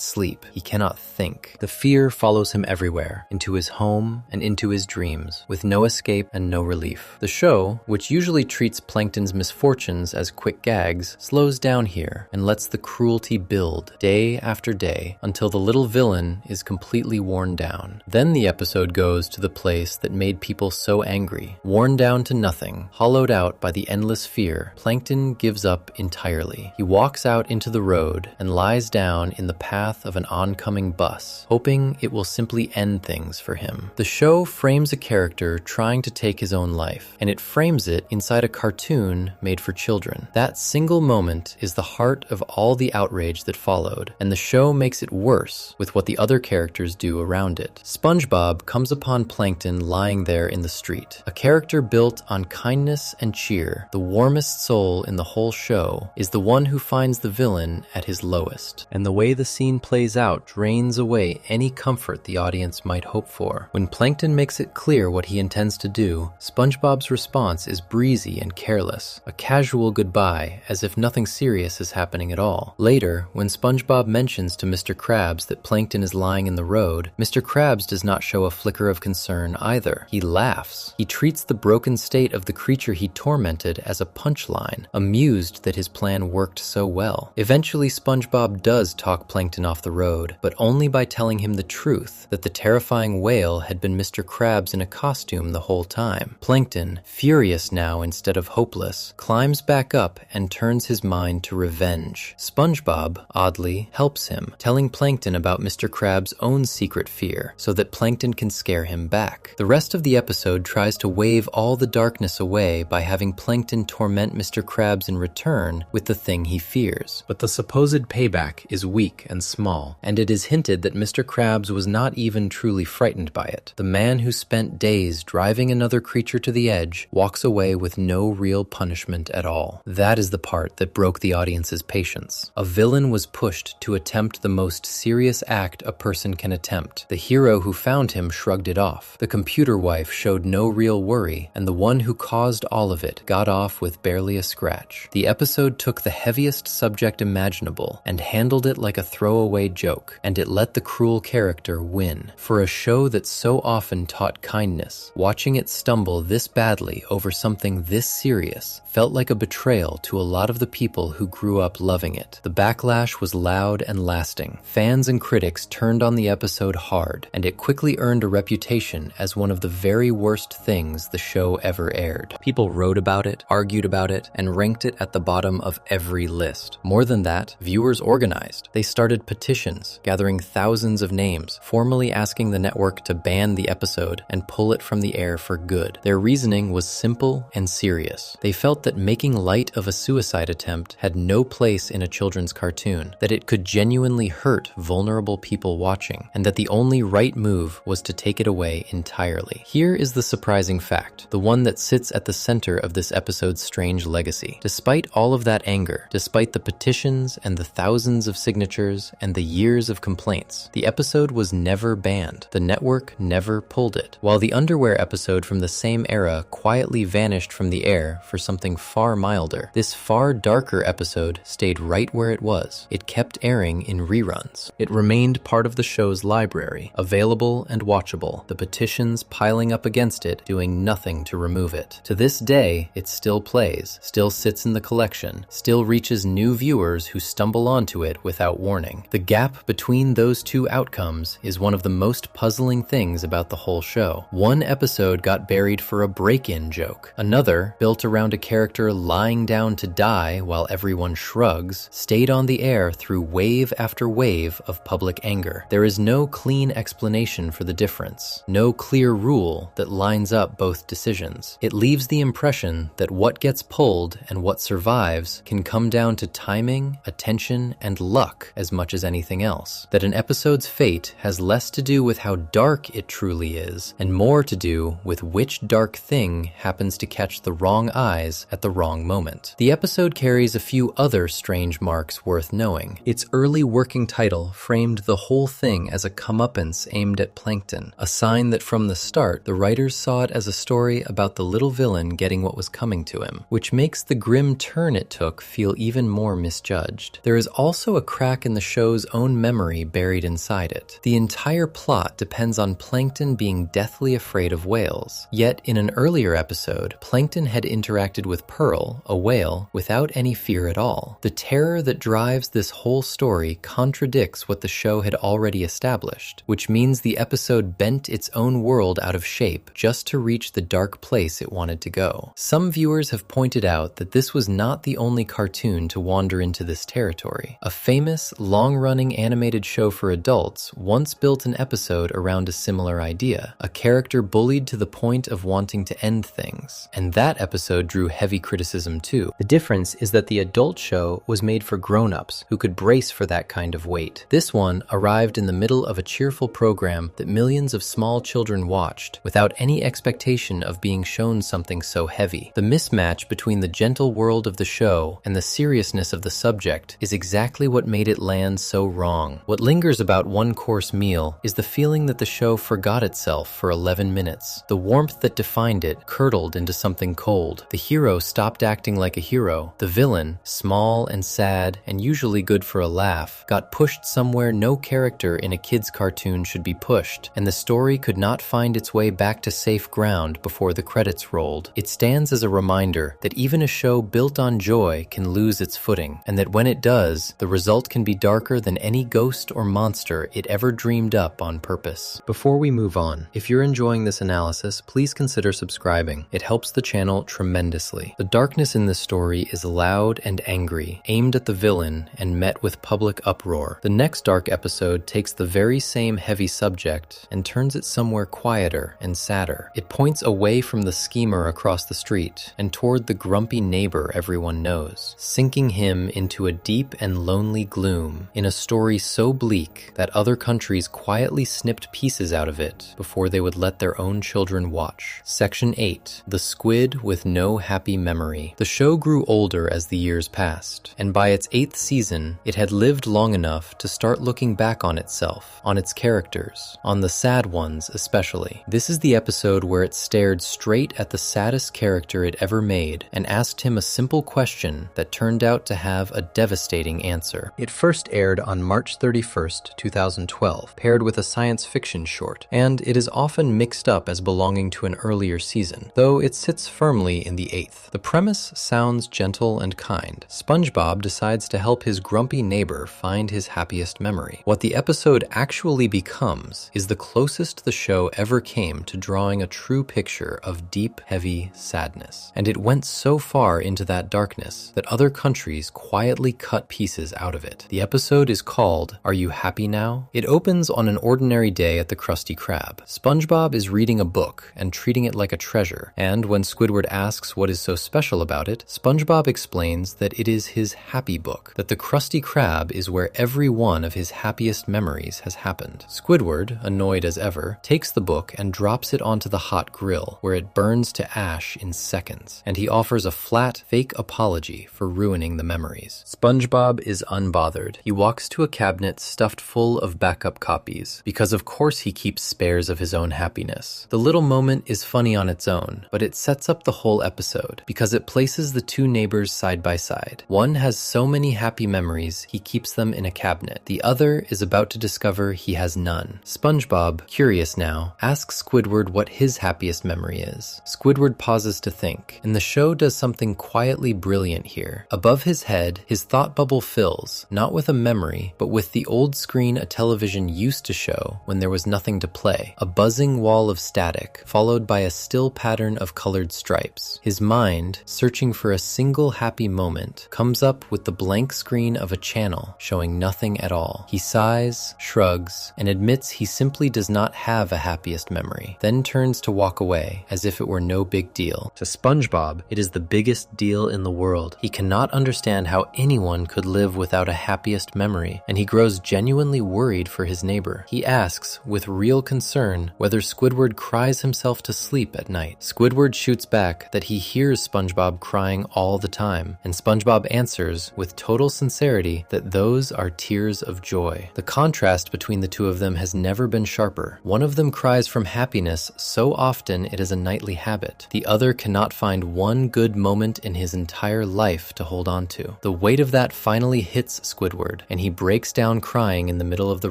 Speaker 1: sleep, he cannot think. The fear follows him everywhere, into his home and into his dreams, with no escape and no relief. The show, which usually treats Plankton's misfortunes as quick gags, slows down here and lets the cruelty build day after day until the little villain is completely worn down. Then the episode goes to the place that made people so angry. Worn down to nothing, hollowed out by the endless fear, Plankton gives up entirely. He walks out into the road and lies down in the path of an oncoming bus, hoping it will simply end things for him. The show frames a character trying to take his own life, and it frames it inside a cartoon made for children. That single moment is the heart of all the outrage that followed, and the show makes it worse with what the other characters do around it. SpongeBob comes upon Plankton lying there in the street. A character built on kindness and cheer, the warmest soul in the whole show, is the one who finds the villain at his lowest. And the way the scene plays out drains away any comfort the audience might hope for. When Plankton makes it clear what he intends to do, SpongeBob's response is breezy and careless, a casual goodbye, as if nothing serious is happening at all. Later, when SpongeBob mentions to Mr. Krabs that Plankton is lying in the road, Mr. Krabs does not show a flicker of concern either. He laughs. He treats the broken state of the creature he tormented as a punchline, amused that his plan worked so well. Eventually, SpongeBob does talk Plankton off the road, but only by telling him the truth, that the terrifying whale had been Mr. Krabs in a costume the whole time. Plankton, furious now instead instead of hopeless, climbs back up and turns his mind to revenge. SpongeBob, oddly, helps him, telling Plankton about Mr. Krabs' own secret fear so that Plankton can scare him back. The rest of the episode tries to wave all the darkness away by having Plankton torment Mr. Krabs in return with the thing he fears. But the supposed payback is weak and small, and it is hinted that Mr. Krabs was not even truly frightened by it. The man who spent days driving another creature to the edge walks away with no real punishment at all. That is the part that broke the audience's patience. A villain was pushed to attempt the most serious act a person can attempt. The hero who found him shrugged it off. The computer wife showed no real worry, and the one who caused all of it got off with barely a scratch. The episode took the heaviest subject imaginable and handled it like a throwaway joke, and it let the cruel character win. For a show that so often taught kindness, watching it stumble this badly over something this serious felt like a betrayal to a lot of the people who grew up loving it. The backlash was loud and lasting. Fans and critics turned on the episode hard, and it quickly earned a reputation as one of the very worst things the show ever aired. People wrote about it, argued about it, and ranked it at the bottom of every list. More than that, viewers organized. They started petitions, gathering thousands of names, formally asking the network to ban the episode and pull it from the air for good. Their reasoning was simple and serious. They felt that making light of a suicide attempt had no place in a children's cartoon, that it could genuinely hurt vulnerable people watching, and that the only right move was to take it away entirely. Here is the surprising fact, the one that sits at the center of this episode's strange legacy. Despite all of that anger, despite the petitions and the thousands of signatures and the years of complaints, the episode was never banned. The network never pulled it. While the underwear episode from the same era quietly vanished from the air for something far milder, this far darker episode stayed right where it was. It kept airing in reruns. It remained part of the show's library, available and watchable, the petitions piling up against it, doing nothing to remove it. To this day, it still plays, still sits in the collection, still reaches new viewers who stumble onto it without warning. The gap between those two outcomes is one of the most puzzling things about the whole show. One episode got buried for a break-in joke. Another, built around a character lying down to die while everyone shrugs, stayed on the air through wave after wave of public anger. There is no clean explanation for the difference, no clear rule that lines up both decisions. It leaves the impression that what gets pulled and what survives can come down to timing, attention, and luck as much as anything else. That an episode's fate has less to do with how dark it truly is, and more to do with which dark thing happens to catch the wrong eyes at the wrong moment. The episode carries a few other strange marks worth knowing. Its early working title framed the whole thing as a comeuppance aimed at Plankton, a sign that from the start, the writers saw it as a story about the little villain getting what was coming to him, which makes the grim turn it took feel even more misjudged. There is also a crack in the show's own memory buried inside it. The entire plot depends on Plankton being deathly afraid of whales. Yet, in an earlier episode, Plankton had interacted with Pearl, a whale, without any fear at all. The terror that drives this whole story contradicts what the show had already established, which means the episode bent its own world out of shape just to reach the dark place it wanted to go. Some viewers have pointed out that this was not the only cartoon to wander into this territory. A famous, long-running animated show for adults once built an episode around a similar idea, a character bullied to the point of wanting to end things. And that episode drew heavy criticism too. The difference is that the adult show was made for grown-ups who could brace for that kind of weight. This one arrived in the middle of a cheerful program that millions of small children watched, without any expectation of being shown something so heavy. The mismatch between the gentle world of the show and the seriousness of the subject is exactly what made it land so wrong. What lingers about One Course Meal is the feeling that the show forgot itself for 11 minutes. The warmth that defined it curdled into something cold. The hero stopped acting like a hero. The villain, small and sad and usually good for a laugh, got pushed somewhere no character in a kid's cartoon should be pushed, and the story could not find its way back to safe ground before the credits rolled. It stands as a reminder that even a show built on joy can lose its footing, and that when it does, the result can be darker than any ghost or monster it ever dreamed up on purpose. Before we move on, if you're enjoying this analysis, please consider subscribing. It helps the channel felt tremendously. The darkness in this story is loud and angry, aimed at the villain, and met with public uproar. The next dark episode takes the very same heavy subject and turns it somewhere quieter and sadder. It points away from the schemer across the street and toward the grumpy neighbor everyone knows, sinking him into a deep and lonely gloom in a story so bleak that other countries quietly snipped pieces out of it before they would let their own children watch. Section 8. The Squid with No Happy Memory. The show grew older as the years passed, and by its 8th season, it had lived long enough to start looking back on itself, on its characters, on the sad ones especially. This is the episode where it stared straight at the saddest character it ever made and asked him a simple question that turned out to have a devastating answer. It first aired on March 31st, 2012, paired with a science fiction short, and it is often mixed up as belonging to an earlier season, though it sits firmly in the 8th. The premise sounds gentle and kind. SpongeBob decides to help his grumpy neighbor find his happiest memory. What the episode actually becomes is the closest the show ever came to drawing a true picture of deep, heavy sadness. And it went so far into that darkness that other countries quietly cut pieces out of it. The episode is called Are You Happy Now? It opens on an ordinary day at the Krusty Krab. SpongeBob is reading a book and treating it like a treasure, and when Squidward asks what is so special about it, SpongeBob explains that it is his happy book, that the Krusty Krab is where every one of his happiest memories has happened. Squidward, annoyed as ever, takes the book and drops it onto the hot grill, where it burns to ash in seconds, and he offers a flat, fake apology for ruining the memories. SpongeBob is unbothered. He walks to a cabinet stuffed full of backup copies, because of course he keeps spares of his own happiness. The little moment is funny on its own, but it sets up the whole episode, because it places the two neighbors side by side. One has so many happy memories, he keeps them in a cabinet. The other is about to discover he has none. SpongeBob, curious now, asks Squidward what his happiest memory is. Squidward pauses to think, and the show does something quietly brilliant here. Above his head, his thought bubble fills, not with a memory, but with the old screen a television used to show when there was nothing to play. A buzzing wall of static, followed by a still pattern of colored stripes. His mind, searching for a single happy moment, comes up with the blank screen of a channel showing nothing at all. He sighs, shrugs, and admits he simply does not have a happiest memory, then turns to walk away as if it were no big deal. To SpongeBob, it is the biggest deal in the world. He cannot understand how anyone could live without a happiest memory, and he grows genuinely worried for his neighbor. He asks, with real concern, whether Squidward cries himself to sleep at night. Squidward shoots back that he hears SpongeBob crying all the time, and SpongeBob answers with total sincerity that those are tears of joy. The contrast between the two of them has never been sharper. One of them cries from happiness so often it is a nightly habit. The other cannot find one good moment in his entire life to hold on to. The weight of that finally hits Squidward, and he breaks down crying in the middle of the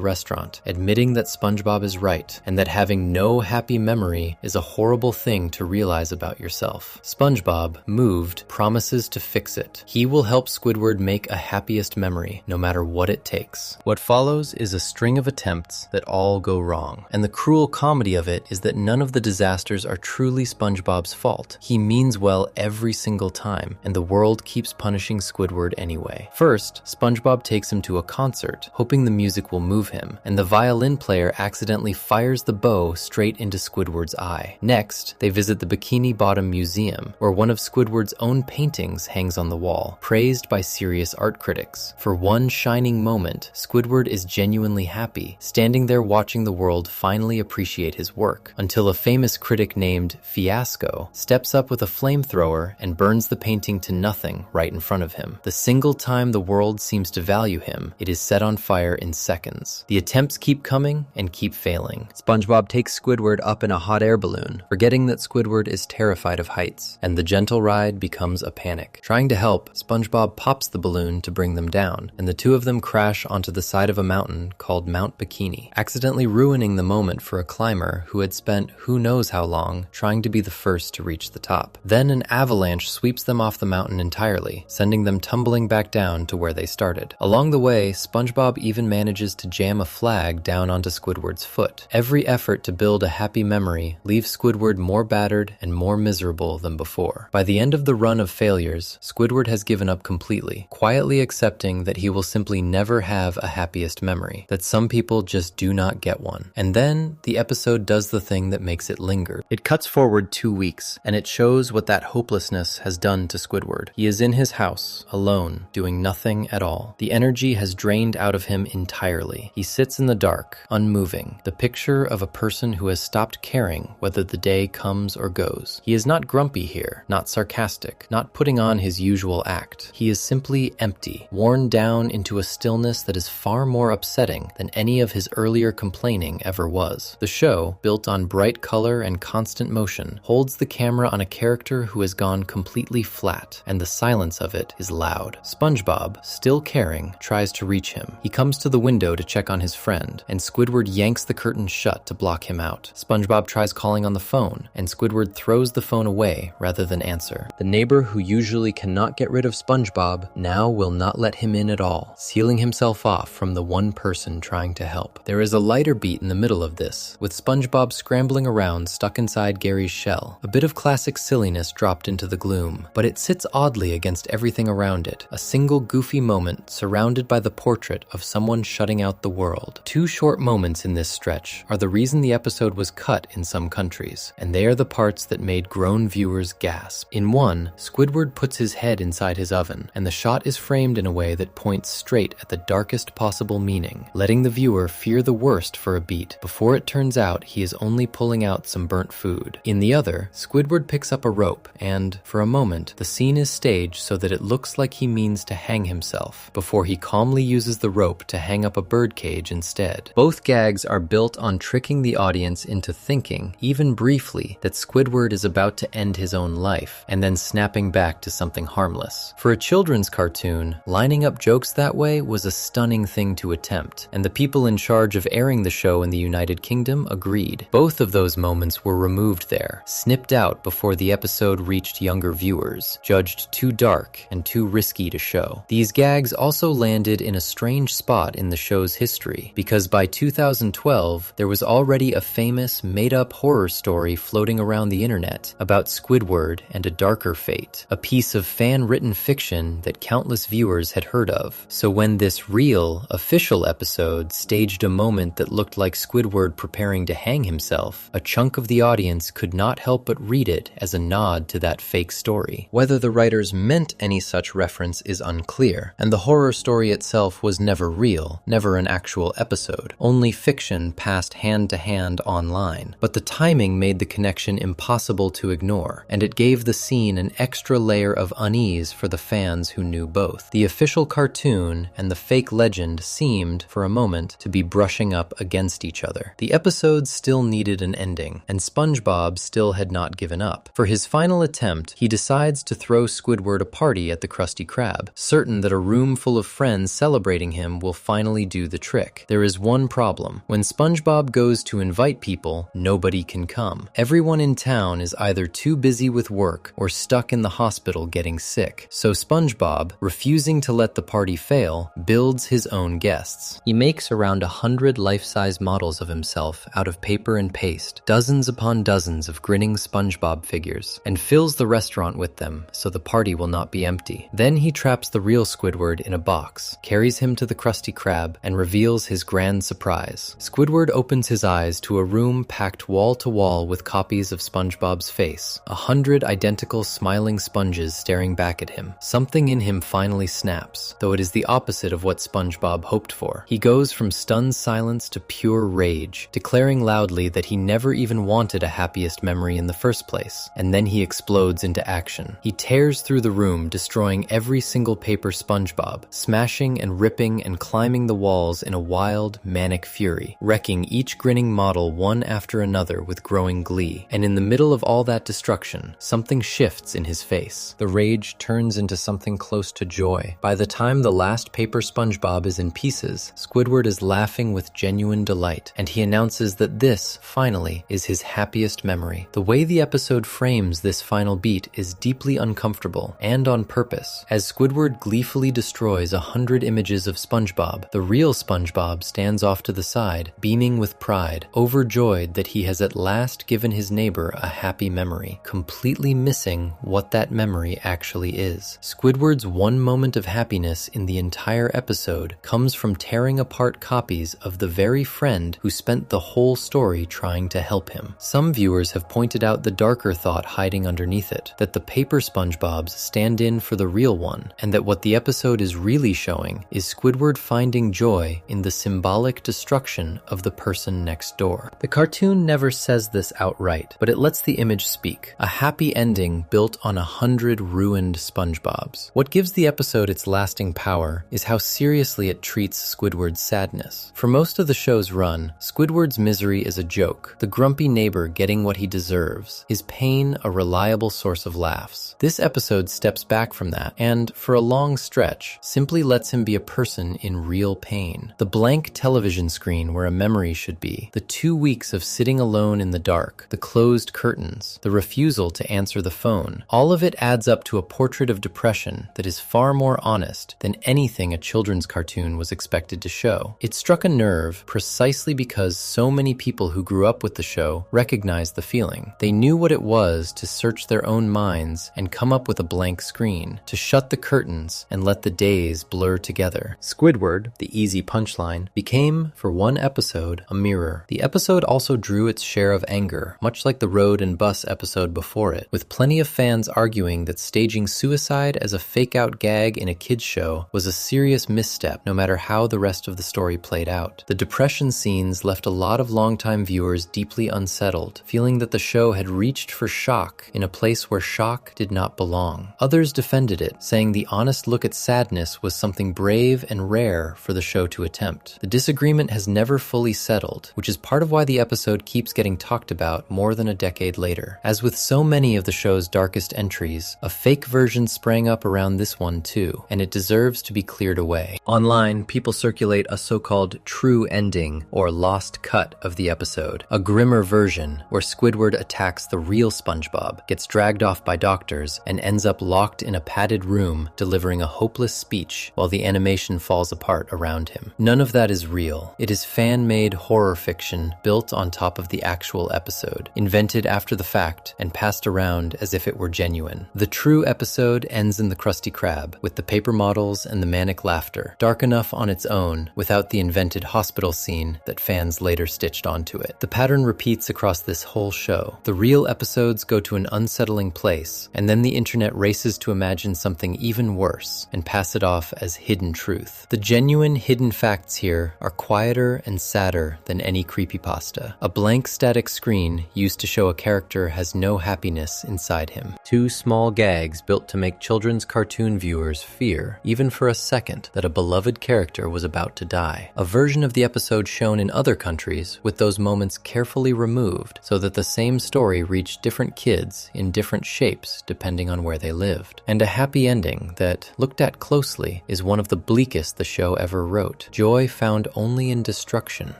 Speaker 1: restaurant, admitting that SpongeBob is right, and that having no happy memory is a horrible thing to realize about yourself. SpongeBob, moved, promises to fix it. He will help Squidward make a happiest memory, no matter what it takes. What follows is a string of attempts that all go wrong, and the cruel comedy of it is that none of the disasters are truly SpongeBob's fault. He means well every single time, and the world keeps punishing Squidward anyway. First, SpongeBob takes him to a concert, hoping the music will move him, and the violin player accidentally fires the bow straight into Squidward's eye. Next, they visit the Bikini Bottom Museum, where one of Squidward's own paintings hangs on the wall, praised by serious art critics. For one shining moment, Squidward is genuinely happy, standing there watching the world finally appreciate his work, until a famous critic named Fiasco steps up with a flamethrower and burns the painting to nothing right in front of him. The single time the world seems to value him, it is set on fire in seconds. The attempts keep coming and keep failing. SpongeBob takes Squidward up in a hot air balloon, forgetting that Squidward is terrified of heights, and the gentle ride becomes a panic. Trying to help, SpongeBob pops the balloon to bring them down, and the two of them crash onto the side of a mountain called Mount Bikini, accidentally ruining the moment for a climber who had spent who knows how long trying to be the first to reach the top. Then an avalanche sweeps them off the mountain entirely, sending them tumbling back down to where they started. Along the way, SpongeBob even manages to jam a flag down onto Squidward's foot. Every effort to build a happy memory leaves Squidward more battered and more miserable miserable than before. By the end of the run of failures, Squidward has given up completely, quietly accepting that he will simply never have a happiest memory, that some people just do not get one. And then, the episode does the thing that makes it linger. It cuts forward 2 weeks, and it shows what that hopelessness has done to Squidward. He is in his house, alone, doing nothing at all. The energy has drained out of him entirely. He sits in the dark, unmoving, the picture of a person who has stopped caring whether the day comes or goes. He is not grumpy here, not sarcastic, not putting on his usual act. He is simply empty, worn down into a stillness that is far more upsetting than any of his earlier complaining ever was. The show, built on bright color and constant motion, holds the camera on a character who has gone completely flat, and the silence of it is loud. SpongeBob, still caring, tries to reach him. He comes to the window to check on his friend, and Squidward yanks the curtain shut to block him out. SpongeBob tries calling on the phone, and Squidward throws the phone away rather than answer. The neighbor who usually cannot get rid of SpongeBob now will not let him in at all, sealing himself off from the one person trying to help. There is a lighter beat in the middle of this, with SpongeBob scrambling around stuck inside Gary's shell. A bit of classic silliness dropped into the gloom, but it sits oddly against everything around it, a single goofy moment surrounded by the portrait of someone shutting out the world. 2 short moments in this stretch are the reason the episode was cut in some countries, and they are the parts that made grown viewers gasp. In one, Squidward puts his head inside his oven, and the shot is framed in a way that points straight at the darkest possible meaning, letting the viewer fear the worst for a beat, before it turns out he is only pulling out some burnt food. In the other, Squidward picks up a rope, and, for a moment, the scene is staged so that it looks like he means to hang himself, before he calmly uses the rope to hang up a birdcage instead. Both gags are built on tricking the audience into thinking, even briefly, that Squidward is about to end his own life, and then snapping back to something harmless. For a children's cartoon, lining up jokes that way was a stunning thing to attempt, and the people in charge of airing the show in the United Kingdom agreed. Both of those moments were removed there, snipped out before the episode reached younger viewers, judged too dark and too risky to show. These gags also landed in a strange spot in the show's history, because by 2012, there was already a famous, made-up horror story floating around the internet about Squidward and a darker fate, a piece of fan-written fiction that countless viewers had heard of. So when this real, official episode staged a moment that looked like Squidward preparing to hang himself, a chunk of the audience could not help but read it as a nod to that fake story. Whether the writers meant any such reference is unclear, and the horror story itself was never real, never an actual episode, only fiction passed hand to hand online. But the timing made the connection impossible to ignore, and it gave the scene an extra layer of unease for the fans who knew both. The official cartoon and the fake legend seemed, for a moment, to be brushing up against each other. The episode still needed an ending, and SpongeBob still had not given up. For his final attempt, he decides to throw Squidward a party at the Krusty Krab, certain that a room full of friends celebrating him will finally do the trick. There is one problem. When SpongeBob goes to invite people, nobody can come. Everyone in town is either too busy with work or stuck in the hospital getting sick. So SpongeBob, refusing to let the party fail, builds his own guests. He makes around 100 life-size models of himself out of paper and paste, dozens upon dozens of grinning SpongeBob figures, and fills the restaurant with them so the party will not be empty. Then he traps the real Squidward in a box, carries him to the Krusty Krab, and reveals his grand surprise. Squidward opens his eyes to a room packed wall to wall with copies of SpongeBob's face, 100 identical smiling sponges staring back at him. Something in him finally snaps, though it is the opposite of what SpongeBob hoped for. He goes from stunned silence to pure rage, declaring loudly that he never even wanted a happiest memory in the first place, and then he explodes into action. He tears through the room, destroying every single paper SpongeBob, smashing and ripping and climbing the walls in a wild, manic fury, wrecking each grinning model one after another with growing glee. And in the middle of all that destruction, something shifts in his face. The rage turns into something close to joy. By the time the last paper SpongeBob is in pieces, Squidward is laughing with genuine delight, and he announces that this, finally, is his happiest memory. The way the episode frames this final beat is deeply uncomfortable, and on purpose. As Squidward gleefully destroys 100 images of SpongeBob, the real SpongeBob stands off to the side, beaming with pride, overjoyed that he has at last given his neighbor a happy memory. memory, completely missing what that memory actually is. Squidward's one moment of happiness in the entire episode comes from tearing apart copies of the very friend who spent the whole story trying to help him. Some viewers have pointed out the darker thought hiding underneath it, that the paper SpongeBobs stand in for the real one, and that what the episode is really showing is Squidward finding joy in the symbolic destruction of the person next door. The cartoon never says this outright, but it lets the image speak. A happy ending built on 100 ruined SpongeBobs. What gives the episode its lasting power is how seriously it treats Squidward's sadness. For most of the show's run, Squidward's misery is a joke, the grumpy neighbor getting what he deserves, his pain a reliable source of laughs. This episode steps back from that and, for a long stretch, simply lets him be a person in real pain. The blank television screen where a memory should be, the 2 weeks of sitting alone in the dark, the closed curtains, the refusal to answer the phone, all of it adds up to a portrait of depression that is far more honest than anything a children's cartoon was expected to show. It struck a nerve precisely because so many people who grew up with the show recognized the feeling. They knew what it was to search their own minds and come up with a blank screen, to shut the curtains and let the days blur together. Squidward, the easy punchline, became, for one episode, a mirror. The episode also drew its share of anger, much like the Road and Bus episode before it, with plenty of fans arguing that staging suicide as a fake-out gag in a kids' show was a serious misstep no matter how the rest of the story played out. The depression scenes left a lot of longtime viewers deeply unsettled, feeling that the show had reached for shock in a place where shock did not belong. Others defended it, saying the honest look at sadness was something brave and rare for the show to attempt. The disagreement has never fully settled, which is part of why the episode keeps getting talked about more than a decade later. As with so many of the show's darkest entries, a fake version sprang up around this one too, and it deserves to be cleared away. Online, people circulate a so-called true ending, or lost cut of the episode, a grimmer version where Squidward attacks the real SpongeBob, gets dragged off by doctors, and ends up locked in a padded room delivering a hopeless speech while the animation falls apart around him. None of that is real. It is fan-made horror fiction built on top of the actual episode, invented after the fact and passed around as if it were genuine. The true episode ends in the Krusty Krab, with the paper models and the manic laughter, dark enough on its own without the invented hospital scene that fans later stitched onto it. The pattern repeats across this whole show. The real episodes go to an unsettling place, and then the internet races to imagine something even worse and pass it off as hidden truth. The genuine hidden facts here are quieter and sadder than any creepypasta. A blank static screen used to show a character has no happiness inside him. 2 small gags built to make children's cartoon viewers fear, even for a second, that a beloved character was about to die. A version of the episode shown in other countries, with those moments carefully removed so that the same story reached different kids in different shapes depending on where they lived. And a happy ending that, looked at closely, is one of the bleakest the show ever wrote. Joy found only in destruction,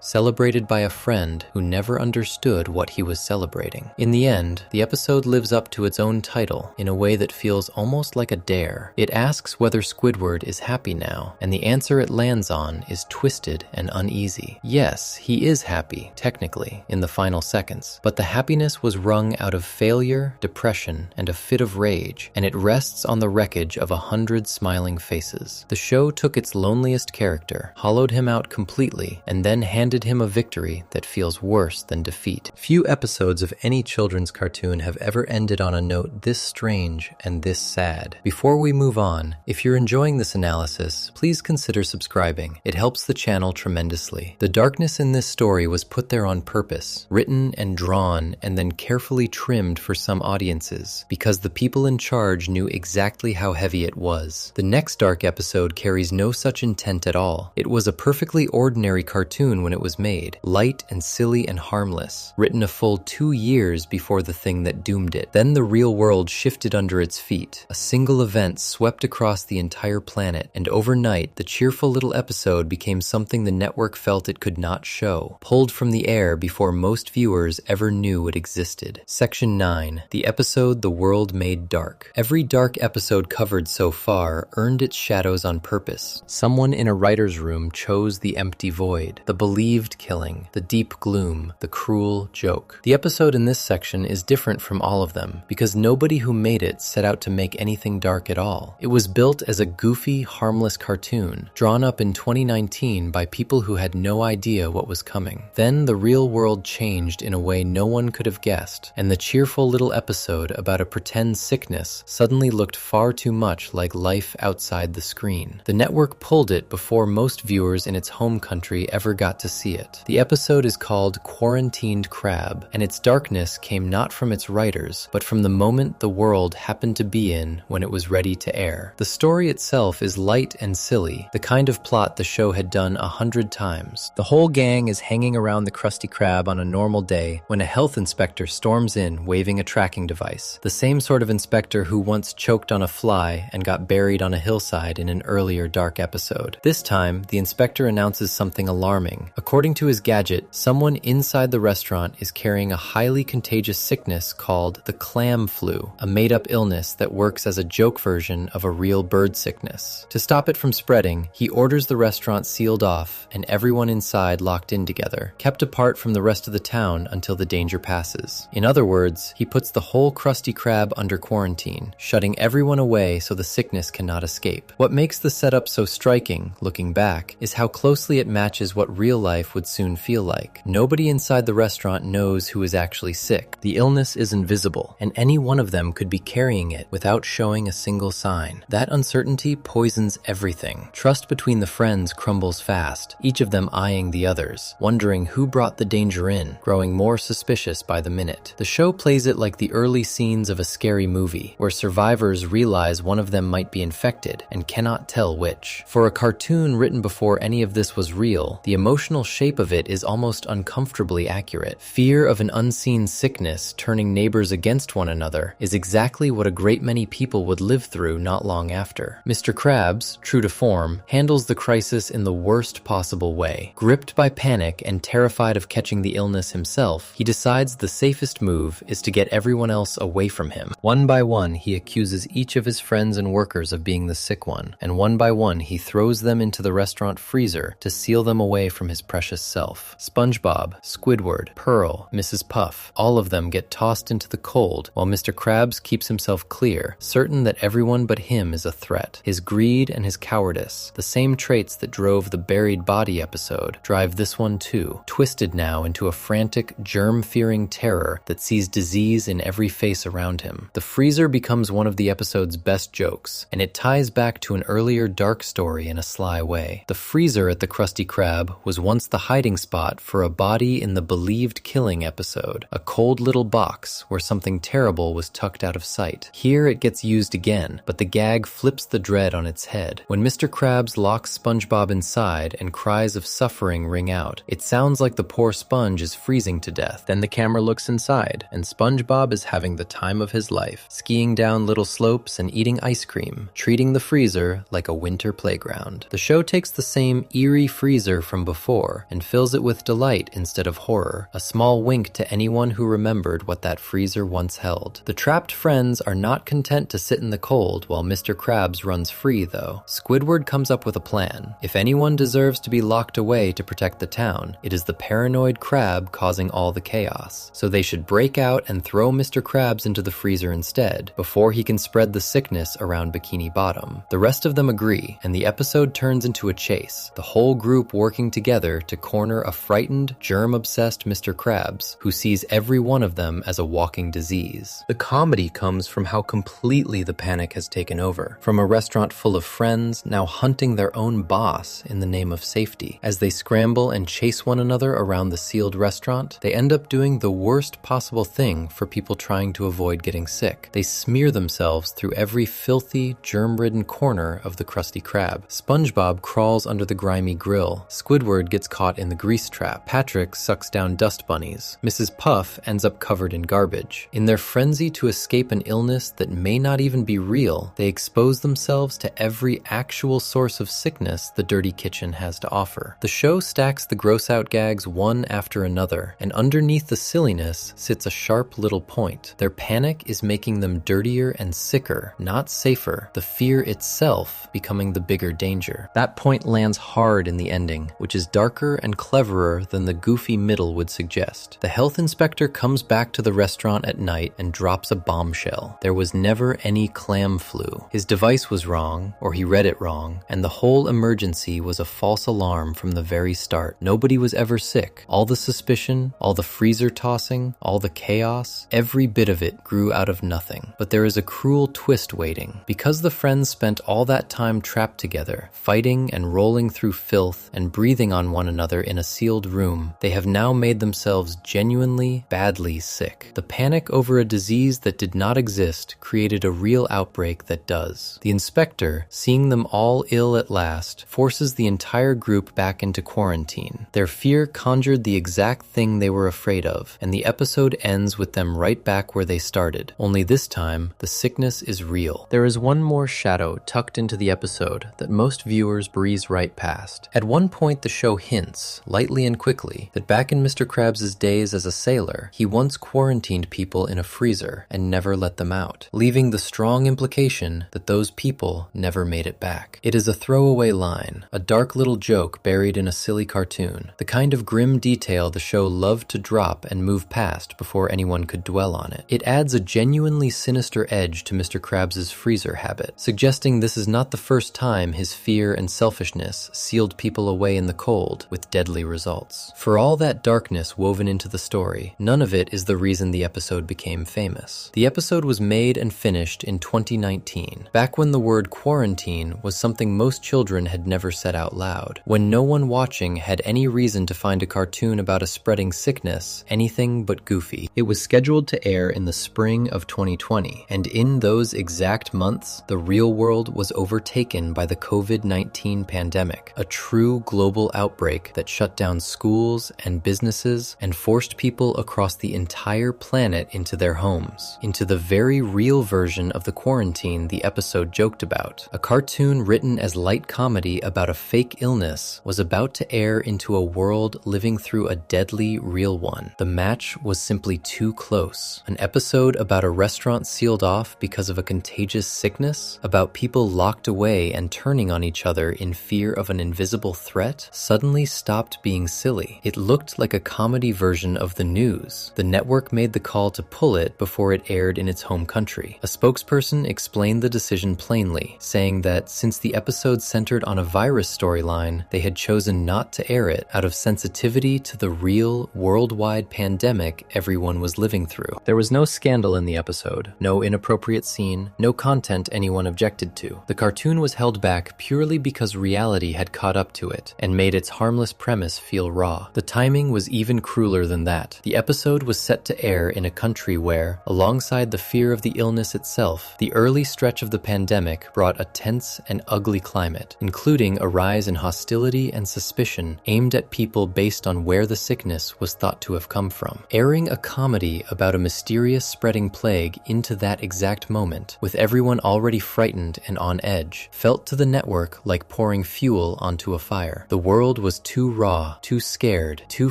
Speaker 1: celebrated by a friend who never understood what he was celebrating. In the end, the episode lives up to its own title in a way that feels almost like a dare. It asks whether Squidward is happy now, and the answer it lands on is twisted and uneasy. Yes, he is happy, technically, in the final seconds, but the happiness was wrung out of failure, depression, and a fit of rage, and it rests on the wreckage of 100 smiling faces. The show took its loneliest character, hollowed him out completely, and then handed him a victory that feels worse than defeat. Few episodes of any children's cartoon have ever ended on a note this strange and this sad. Before we move on, if you're enjoying this analysis, please consider subscribing. It helps the channel tremendously. The darkness in this story was put there on purpose, written and drawn and then carefully trimmed for some audiences, because the people in charge knew exactly how heavy it was. The next dark episode carries no such intent at all. It was a perfectly ordinary cartoon when it was made, light and silly and harmless, written a full 2 years before the thing that doomed it. Then the real world shifted under its feet. A single event swept across the entire planet, and overnight, the cheerful little episode became something the network felt it could not show, pulled from the air before most viewers ever knew it existed. Section 9. The episode the world made dark. Every dark episode covered so far earned its shadows on purpose. Someone in a writer's room chose the empty void, the believed killing, the deep gloom, the cruel joke. The episode in this section is different from all of them because nobody who made it set out to make anything dark at all. It was built as a goofy, harmless cartoon, drawn up in 2019 by people who had no idea what was coming. Then the real world changed in a way no one could have guessed, and the cheerful little episode about a pretend sickness suddenly looked far too much like life outside the screen. The network pulled it before most viewers in its home country ever got to see it. The episode is called Quarantined Crab, and its darkness came not from its writers, but from the moment the world happened to be in when it was ready to air. The story itself is light and silly, the kind of plot the show had done 100 times. The whole gang is hanging around the Krusty Krab on a normal day when a health inspector storms in waving a tracking device, the same sort of inspector who once choked on a fly and got buried on a hillside in an earlier dark episode. This time, the inspector announces something alarming. According to his gadget, someone inside the restaurant is carrying a highly contagious sickness called the clam flu, a made-up illness that works as a joke version of a real bird sickness. To stop it from spreading, he orders the restaurant sealed off and everyone inside locked in together, kept apart from the rest of the town until the danger passes. In other words, he puts the whole Krusty Krab under quarantine, shutting everyone away so the sickness cannot escape. What makes the setup so striking, looking back, is how closely it matches what real life would soon feel like. Nobody inside the restaurant knows who is actually sick. The illness is invisible, and any one of them could be carrying it without showing a single sign. That uncertainty poisons everything. Trust between the friends crumbles fast, each of them eyeing the others, wondering who brought the danger in, growing more suspicious by the minute. The show plays it like the early scenes of a scary movie, where survivors realize one of them might be infected and cannot tell which. For a cartoon written before any of this was real, the emotional shape of it is almost uncomfortably accurate. Fear of an unseen sickness turning neighbors against one another is exactly what a great many people would live through not long after. Mr. Krabs, true to form, handles the crisis in the worst possible way. Gripped by panic and terrified of catching the illness himself, he decides the safest move is to get everyone else away from him. One by one, he accuses each of his friends and workers of being the sick one, and one by one, he throws them into the restaurant freezer to seal them away from his precious self. SpongeBob, Squidward, Pearl, Mrs. Puff, all of them get tossed into the cold, while Mr. Krabs keeps himself clear, certain that everyone but him is a threat. His greed and his cowardice, the same traits that drove the buried body episode, drive this one too, twisted now into a frantic, germ-fearing terror that sees disease in every face around him. The freezer becomes one of the episode's best jokes, and it ties back to an earlier dark story in a sly way. The freezer at the Krusty Krab was once the hiding spot for a body in the Believed Killing episode, a cold little box where something terrible was tucked out of sight. Here it gets used again, but the gag flips the dread on its head. When Mr. Krabs locks SpongeBob inside and cries of suffering ring out, it sounds like the poor sponge is freezing to death. Then the camera looks inside, and SpongeBob is having the time of his life, skiing down little slopes and eating ice cream, treating the freezer like a winter playground. The show takes the same eerie freezer from before and fills it with delight instead of horror, a small wink to anyone who remembered what that freezer once held. The trapped friends are not content to sit in the cold while Mr. Krabs runs free, though. Squidward comes up with a plan. If anyone deserves to be locked away to protect the town, it is the paranoid crab causing all the chaos. So they should break out and throw Mr. Krabs into the freezer instead, before he can spread the sickness around Bikini Bottom. The rest of them agree, and the episode turns into a chase, the whole group working together to corner a frightened, germ-obsessed Mr. Krabs, who sees every one of them as a walking disease. The comedy comes from how completely the panic has taken over, from a restaurant full of friends now hunting their own boss in the name of safety. As they scramble and chase one another around the sealed restaurant, they end up doing the worst possible thing for people trying to avoid getting sick. They smear themselves through every filthy, germ-ridden corner of the Krusty Krab. SpongeBob crawls under the grimy grill. Squidward gets caught in the grease trap. Patrick sucks down dust bunnies. Mrs. Puff ends up covered in garbage. In their frenzy to escape an illness that may not even be real, they expose themselves to every actual source of sickness the dirty kitchen has to offer. The show stacks the gross-out gags one after another, and underneath the silliness sits a sharp little point. Their panic is making them dirtier and sicker, not safer, the fear itself becoming the bigger danger. That point lands hard in the ending, which is darker and cleverer than the goofy middle would suggest. The health inspector comes back to to the restaurant at night and drops a bombshell. There was never any clam flu. His device was wrong, or he read it wrong, and the whole emergency was a false alarm from the very start. Nobody was ever sick. All the suspicion, all the freezer tossing, all the chaos, every bit of it grew out of nothing. But there is a cruel twist waiting. Because the friends spent all that time trapped together, fighting and rolling through filth and breathing on one another in a sealed room, they have now made themselves genuinely, badly sick. The panic over a disease that did not exist created a real outbreak that does. The inspector, seeing them all ill at last, forces the entire group back into quarantine. Their fear conjured the exact thing they were afraid of, and the episode ends with them right back where they started. Only this time, the sickness is real. There is one more shadow tucked into the episode that most viewers breeze right past. At one point, the show hints, lightly and quickly, that back in Mr. Krabs' days as a sailor, he once quarantined people in a freezer and never let them out, leaving the strong implication that those people never made it back. It is a throwaway line, a dark little joke buried in a silly cartoon, the kind of grim detail the show loved to drop and move past before anyone could dwell on it. It adds a genuinely sinister edge to Mr. Krabs' freezer habit, suggesting this is not the first time his fear and selfishness sealed people away in the cold with deadly results. For all that darkness woven into the story, none of it is the reason the episode became famous. The episode was made and finished in 2019, back when the word quarantine was something most children had never said out loud, when no one watching had any reason to find a cartoon about a spreading sickness anything but goofy. It was scheduled to air in the spring of 2020, and in those exact months, the real world was overtaken by the COVID-19 pandemic, a true global outbreak that shut down schools and businesses and forced people across the entire planet into their homes, into the very real version of the quarantine the episode joked about. A cartoon written as light comedy about a fake illness was about to air into a world living through a deadly real one. The match was simply too close. An episode about a restaurant sealed off because of a contagious sickness, about people locked away and turning on each other in fear of an invisible threat, suddenly stopped being silly. It looked like a comedy version of the news. The network made the call to pull it before it aired in its home country. A spokesperson explained the decision plainly, saying that since the episode centered on a virus storyline, they had chosen not to air it out of sensitivity to the real, worldwide pandemic everyone was living through. There was no scandal in the episode, no inappropriate scene, no content anyone objected to. The cartoon was held back purely because reality had caught up to it and made its harmless premise feel raw. The timing was even crueler than that. The episode was set to air in a country where, alongside the fear of the illness itself, the early stretch of the pandemic brought a tense and ugly climate, including a rise in hostility and suspicion aimed at people based on where the sickness was thought to have come from. Airing a comedy about a mysterious spreading plague into that exact moment, with everyone already frightened and on edge, felt to the network like pouring fuel onto a fire. The world was too raw, too scared, too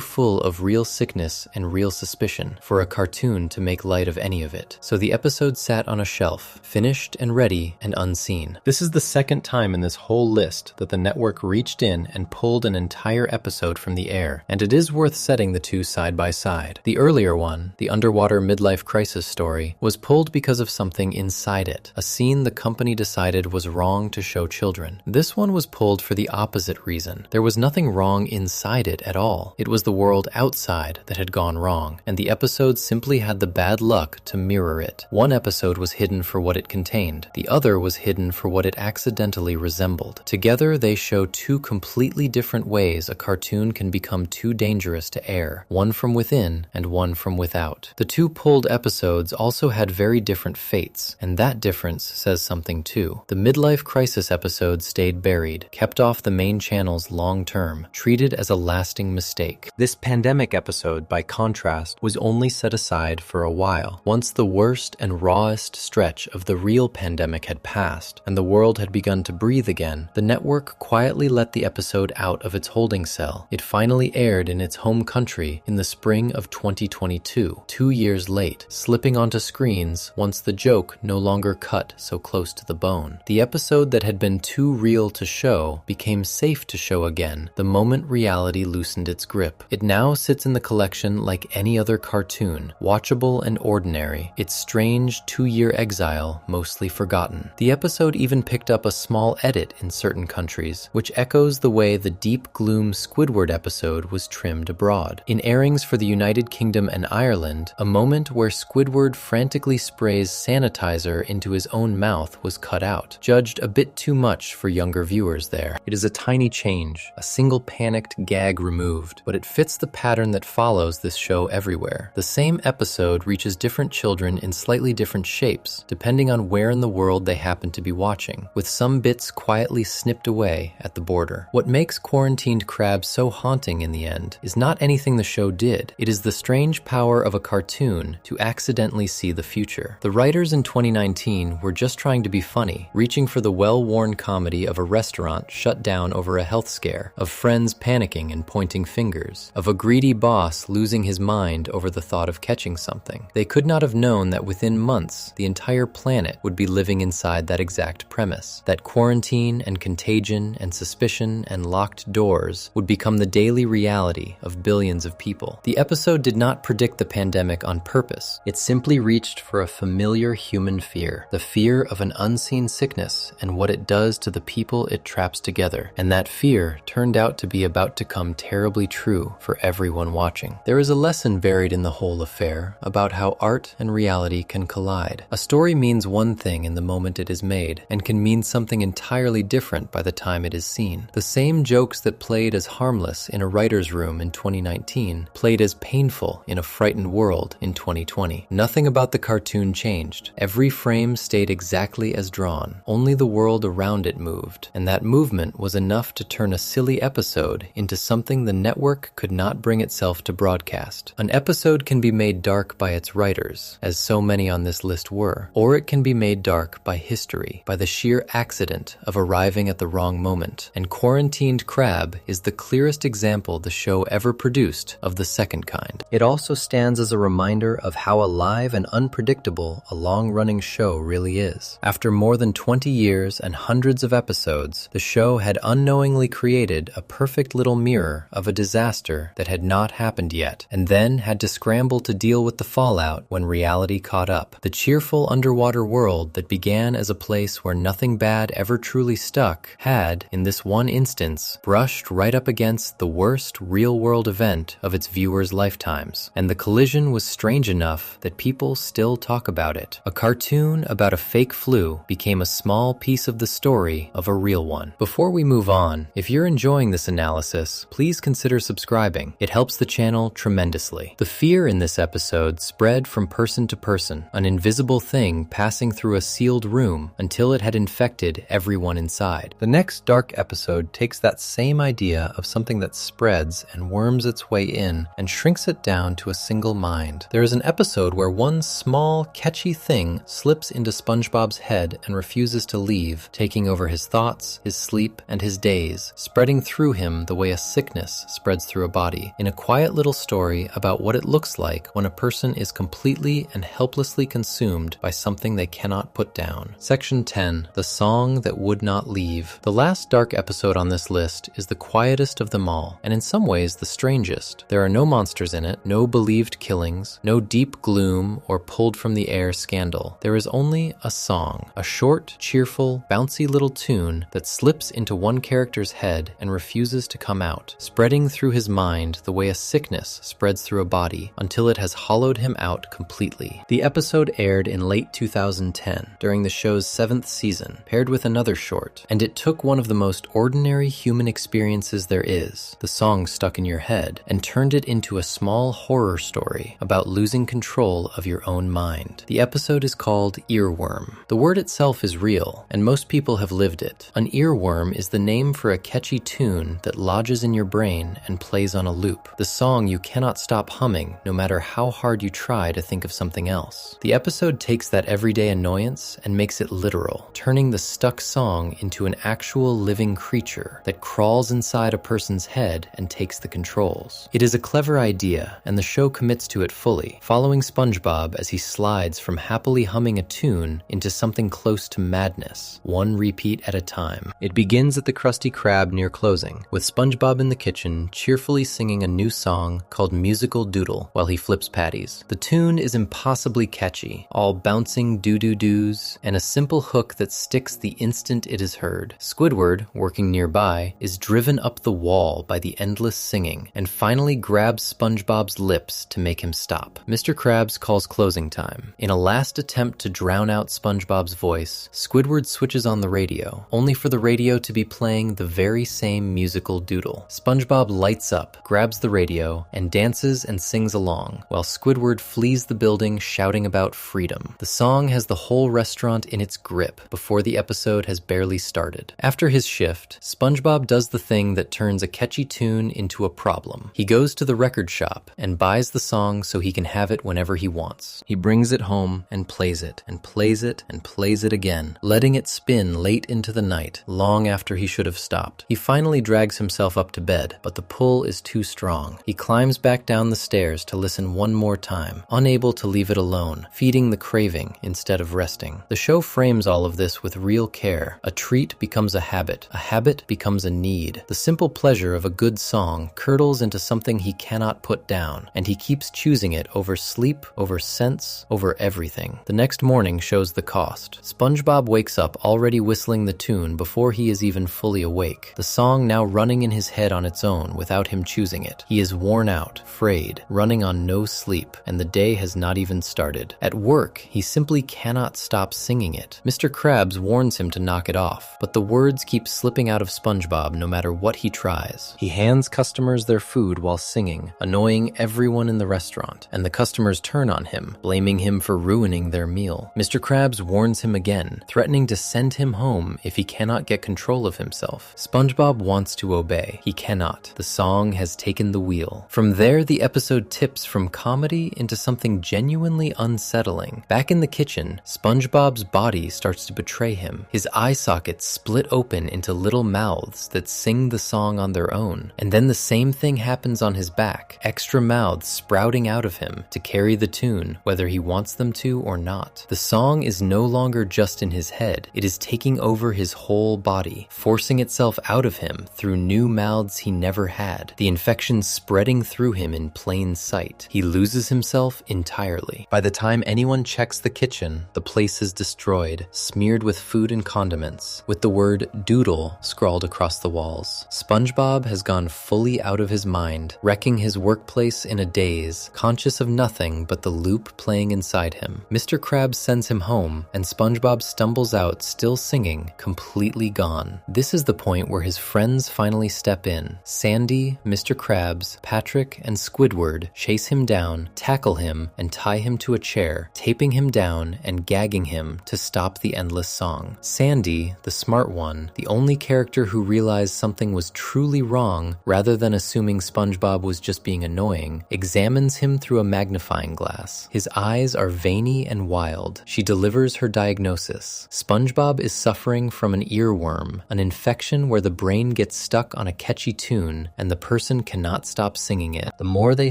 Speaker 1: full of real sickness and real suspicion for a cartoon to make light of any of it. So the episode sat on a shelf, finished and ready and unseen. This is the second time in this whole list that the network reached in and pulled an entire episode from the air, and it is worth setting the two side by side. The earlier one, the underwater midlife crisis story, was pulled because of something inside it, a scene the company decided was wrong to show children. This one was pulled for the opposite reason. There was nothing wrong inside it at all. It was the world outside that had gone wrong, and the episode simply had the bad luck to mirror it. One episode was hidden for what it contained. The other was hidden for what it accidentally resembled. Together, they show two completely different ways a cartoon can become too dangerous to air, one from within and one from without. The two pulled episodes also had very different fates, and that difference says something too. The midlife crisis episode stayed buried, kept off the main channels long term, treated as a lasting mistake. This pandemic episode, by contrast, was only set aside for a while. Once the worst and rawest stretch of the real pandemic had passed, and the world had begun to breathe again, the network quietly let the episode out of its holding cell. It finally aired in its home country in the spring of 2022, 2 years late, slipping onto screens once the joke no longer cut so close to the bone. The episode that had been too real to show became safe to show again the moment reality loosened its grip. It now sits in the collection like any other cartoon cartoon, watchable and ordinary, its strange two-year exile mostly forgotten. The episode even picked up a small edit in certain countries, which echoes the way the deep gloom Squidward episode was trimmed abroad. In airings for the United Kingdom and Ireland, a moment where Squidward frantically sprays sanitizer into his own mouth was cut out, judged a bit too much for younger viewers there. It is a tiny change, a single panicked gag removed, but it fits the pattern that follows this show everywhere. The same episode reaches different children in slightly different shapes, depending on where in the world they happen to be watching, with some bits quietly snipped away at the border. What makes Quarantined Crab so haunting in the end is not anything the show did. It is the strange power of a cartoon to accidentally see the future. The writers in 2019 were just trying to be funny, reaching for the well-worn comedy of a restaurant shut down over a health scare, of friends panicking and pointing fingers, of a greedy boss losing his mind over the thought of catching something. They could not have known that within months, the entire planet would be living inside that exact premise, that quarantine and contagion and suspicion and locked doors would become the daily reality of billions of people. The episode did not predict the pandemic on purpose. It simply reached for a familiar human fear, the fear of an unseen sickness and what it does to the people it traps together. And that fear turned out to be about to come terribly true for everyone watching. There is a lesson buried in the whole affair about how art and reality can collide. A story means one thing in the moment it is made and can mean something entirely different by the time it is seen. The same jokes that played as harmless in a writer's room in 2019 played as painful in a frightened world in 2020. Nothing about the cartoon changed. Every frame stayed exactly as drawn. Only the world around it moved, and that movement was enough to turn a silly episode into something the network could not bring itself to broadcast. An episode can be made dark by its writers, as so many on this list were, or it can be made dark by history, by the sheer accident of arriving at the wrong moment. And Quarantined Crab is the clearest example the show ever produced of the second kind. It also stands as a reminder of how alive and unpredictable a long-running show really is. After more than 20 years and hundreds of episodes, the show had unknowingly created a perfect little mirror of a disaster that had not happened yet, and then had to scramble to deal with the fallout when reality caught up. The cheerful underwater world that began as a place where nothing bad ever truly stuck had, in this one instance, brushed right up against the worst real-world event of its viewers' lifetimes, and the collision was strange enough that people still talk about it. A cartoon about a fake flu became a small piece of the story of a real one. Before we move on, if you're enjoying this analysis, please consider subscribing. It helps the channel tremendously. The fear in this episode spread from person to person, an invisible thing passing through a sealed room until it had infected everyone inside. The next dark episode takes that same idea of something that spreads and worms its way in and shrinks it down to a single mind. There is an episode where one small, catchy thing slips into SpongeBob's head and refuses to leave, taking over his thoughts, his sleep, and his days, spreading through him the way a sickness spreads through a body, in a quiet little story about what it looks like when a person is completely and helplessly consumed by something they cannot put down. Section 10, The Song That Would Not Leave. The last dark episode on this list is the quietest of them all, and in some ways the strangest. There are no monsters in it, no believed killings, no deep gloom or pulled from the air scandal. There is only a song, a short, cheerful, bouncy little tune that slips into one character's head and refuses to come out, spreading through his mind the way a sickness spreads through a body until it has hollowed him out completely. The episode aired in late 2010 during the show's 7th season, paired with another short, and it took one of the most ordinary human experiences there is, the song stuck in your head, and turned it into a small horror story about losing control of your own mind. The episode is called Earworm. The word itself is real, and most people have lived it. An earworm is the name for a catchy tune that lodges in your brain and plays on a loop, the song you cannot stop humming no matter how hard you try to think of something else. The episode takes that everyday annoyance and makes it literal, turning the stuck song into an actual living creature that crawls inside a person's head and takes the controls. It is a clever idea, and the show commits to it fully, following SpongeBob as he slides from happily humming a tune into something close to madness, one repeat at a time. It begins at the Krusty Krab near closing, with SpongeBob in the kitchen cheerfully singing a new song called Musical Doodle, while while he flips patties. The tune is impossibly catchy, all bouncing doo-doo-doos, and a simple hook that sticks the instant it is heard. Squidward, working nearby, is driven up the wall by the endless singing, and finally grabs SpongeBob's lips to make him stop. Mr. Krabs calls closing time. In a last attempt to drown out SpongeBob's voice, Squidward switches on the radio, only for the radio to be playing the very same musical doodle. SpongeBob lights up, grabs the radio, and dances and sings along, while Squidward flees the building shouting about freedom. The song has the whole restaurant in its grip before the episode has barely started. After his shift, SpongeBob does the thing that turns a catchy tune into a problem. He goes to the record shop and buys the song so he can have it whenever he wants. He brings it home and plays it, and plays it, and plays it again, letting it spin late into the night, long after he should have stopped. He finally drags himself up to bed, but the pull is too strong. He climbs back down the stairs to listen one more time, unable to leave it alone, feeding the craving instead of resting. The show frames all of this with real care. A treat becomes a habit becomes a need. The simple pleasure of a good song curdles into something he cannot put down, and he keeps choosing it over sleep, over sense, over everything. The next morning shows the cost. SpongeBob wakes up already whistling the tune before he is even fully awake, the song now running in his head on its own without him choosing it. He is worn out, frayed, running on no sleep, and the day has not even started. At work, he simply cannot stop singing it. Mr. Krabs warns him to knock it off, but the words keep slipping out of SpongeBob no matter what he tries. He hands customers their food while singing, annoying everyone in the restaurant, and the customers turn on him, blaming him for ruining their meal. Mr. Krabs warns him again, threatening to send him home if he cannot get control of himself. SpongeBob wants to obey. He cannot. The song has taken the wheel. From there, the episode tips from comedy into something genuinely unsettling. Back in the kitchen, SpongeBob's body starts to betray him. His eye sockets split open into little mouths that sing the song on their own. And then the same thing happens on his back, extra mouths sprouting out of him to carry the tune, whether he wants them to or not. The song is no longer just in his head. It is taking over his whole body, forcing itself out of him through new mouths he never had, the infection spreading through him in plain sight. He loses himself entirely. By the time anyone checks the kitchen, the place is destroyed, smeared with food and condiments, with the word doodle scrawled across the walls. SpongeBob has gone fully out of his mind, wrecking his workplace in a daze, conscious of nothing but the loop playing inside him. Mr. Krabs sends him home, and SpongeBob stumbles out still singing, completely gone. This is the point where his friends finally step in. Sandy, Mr. Krabs, Patrick, and Squidward chase him down, tackle him, and tie him to a chair, taping him down and gagging him to stop the endless song. Sandy, the smart one, the only character who realized something was truly wrong rather than assuming SpongeBob was just being annoying, examines him through a magnifying glass. His eyes are veiny and wild. She delivers her diagnosis. SpongeBob is suffering from an earworm, an infection where the brain gets stuck on a catchy tune and the person cannot stop singing it. The more they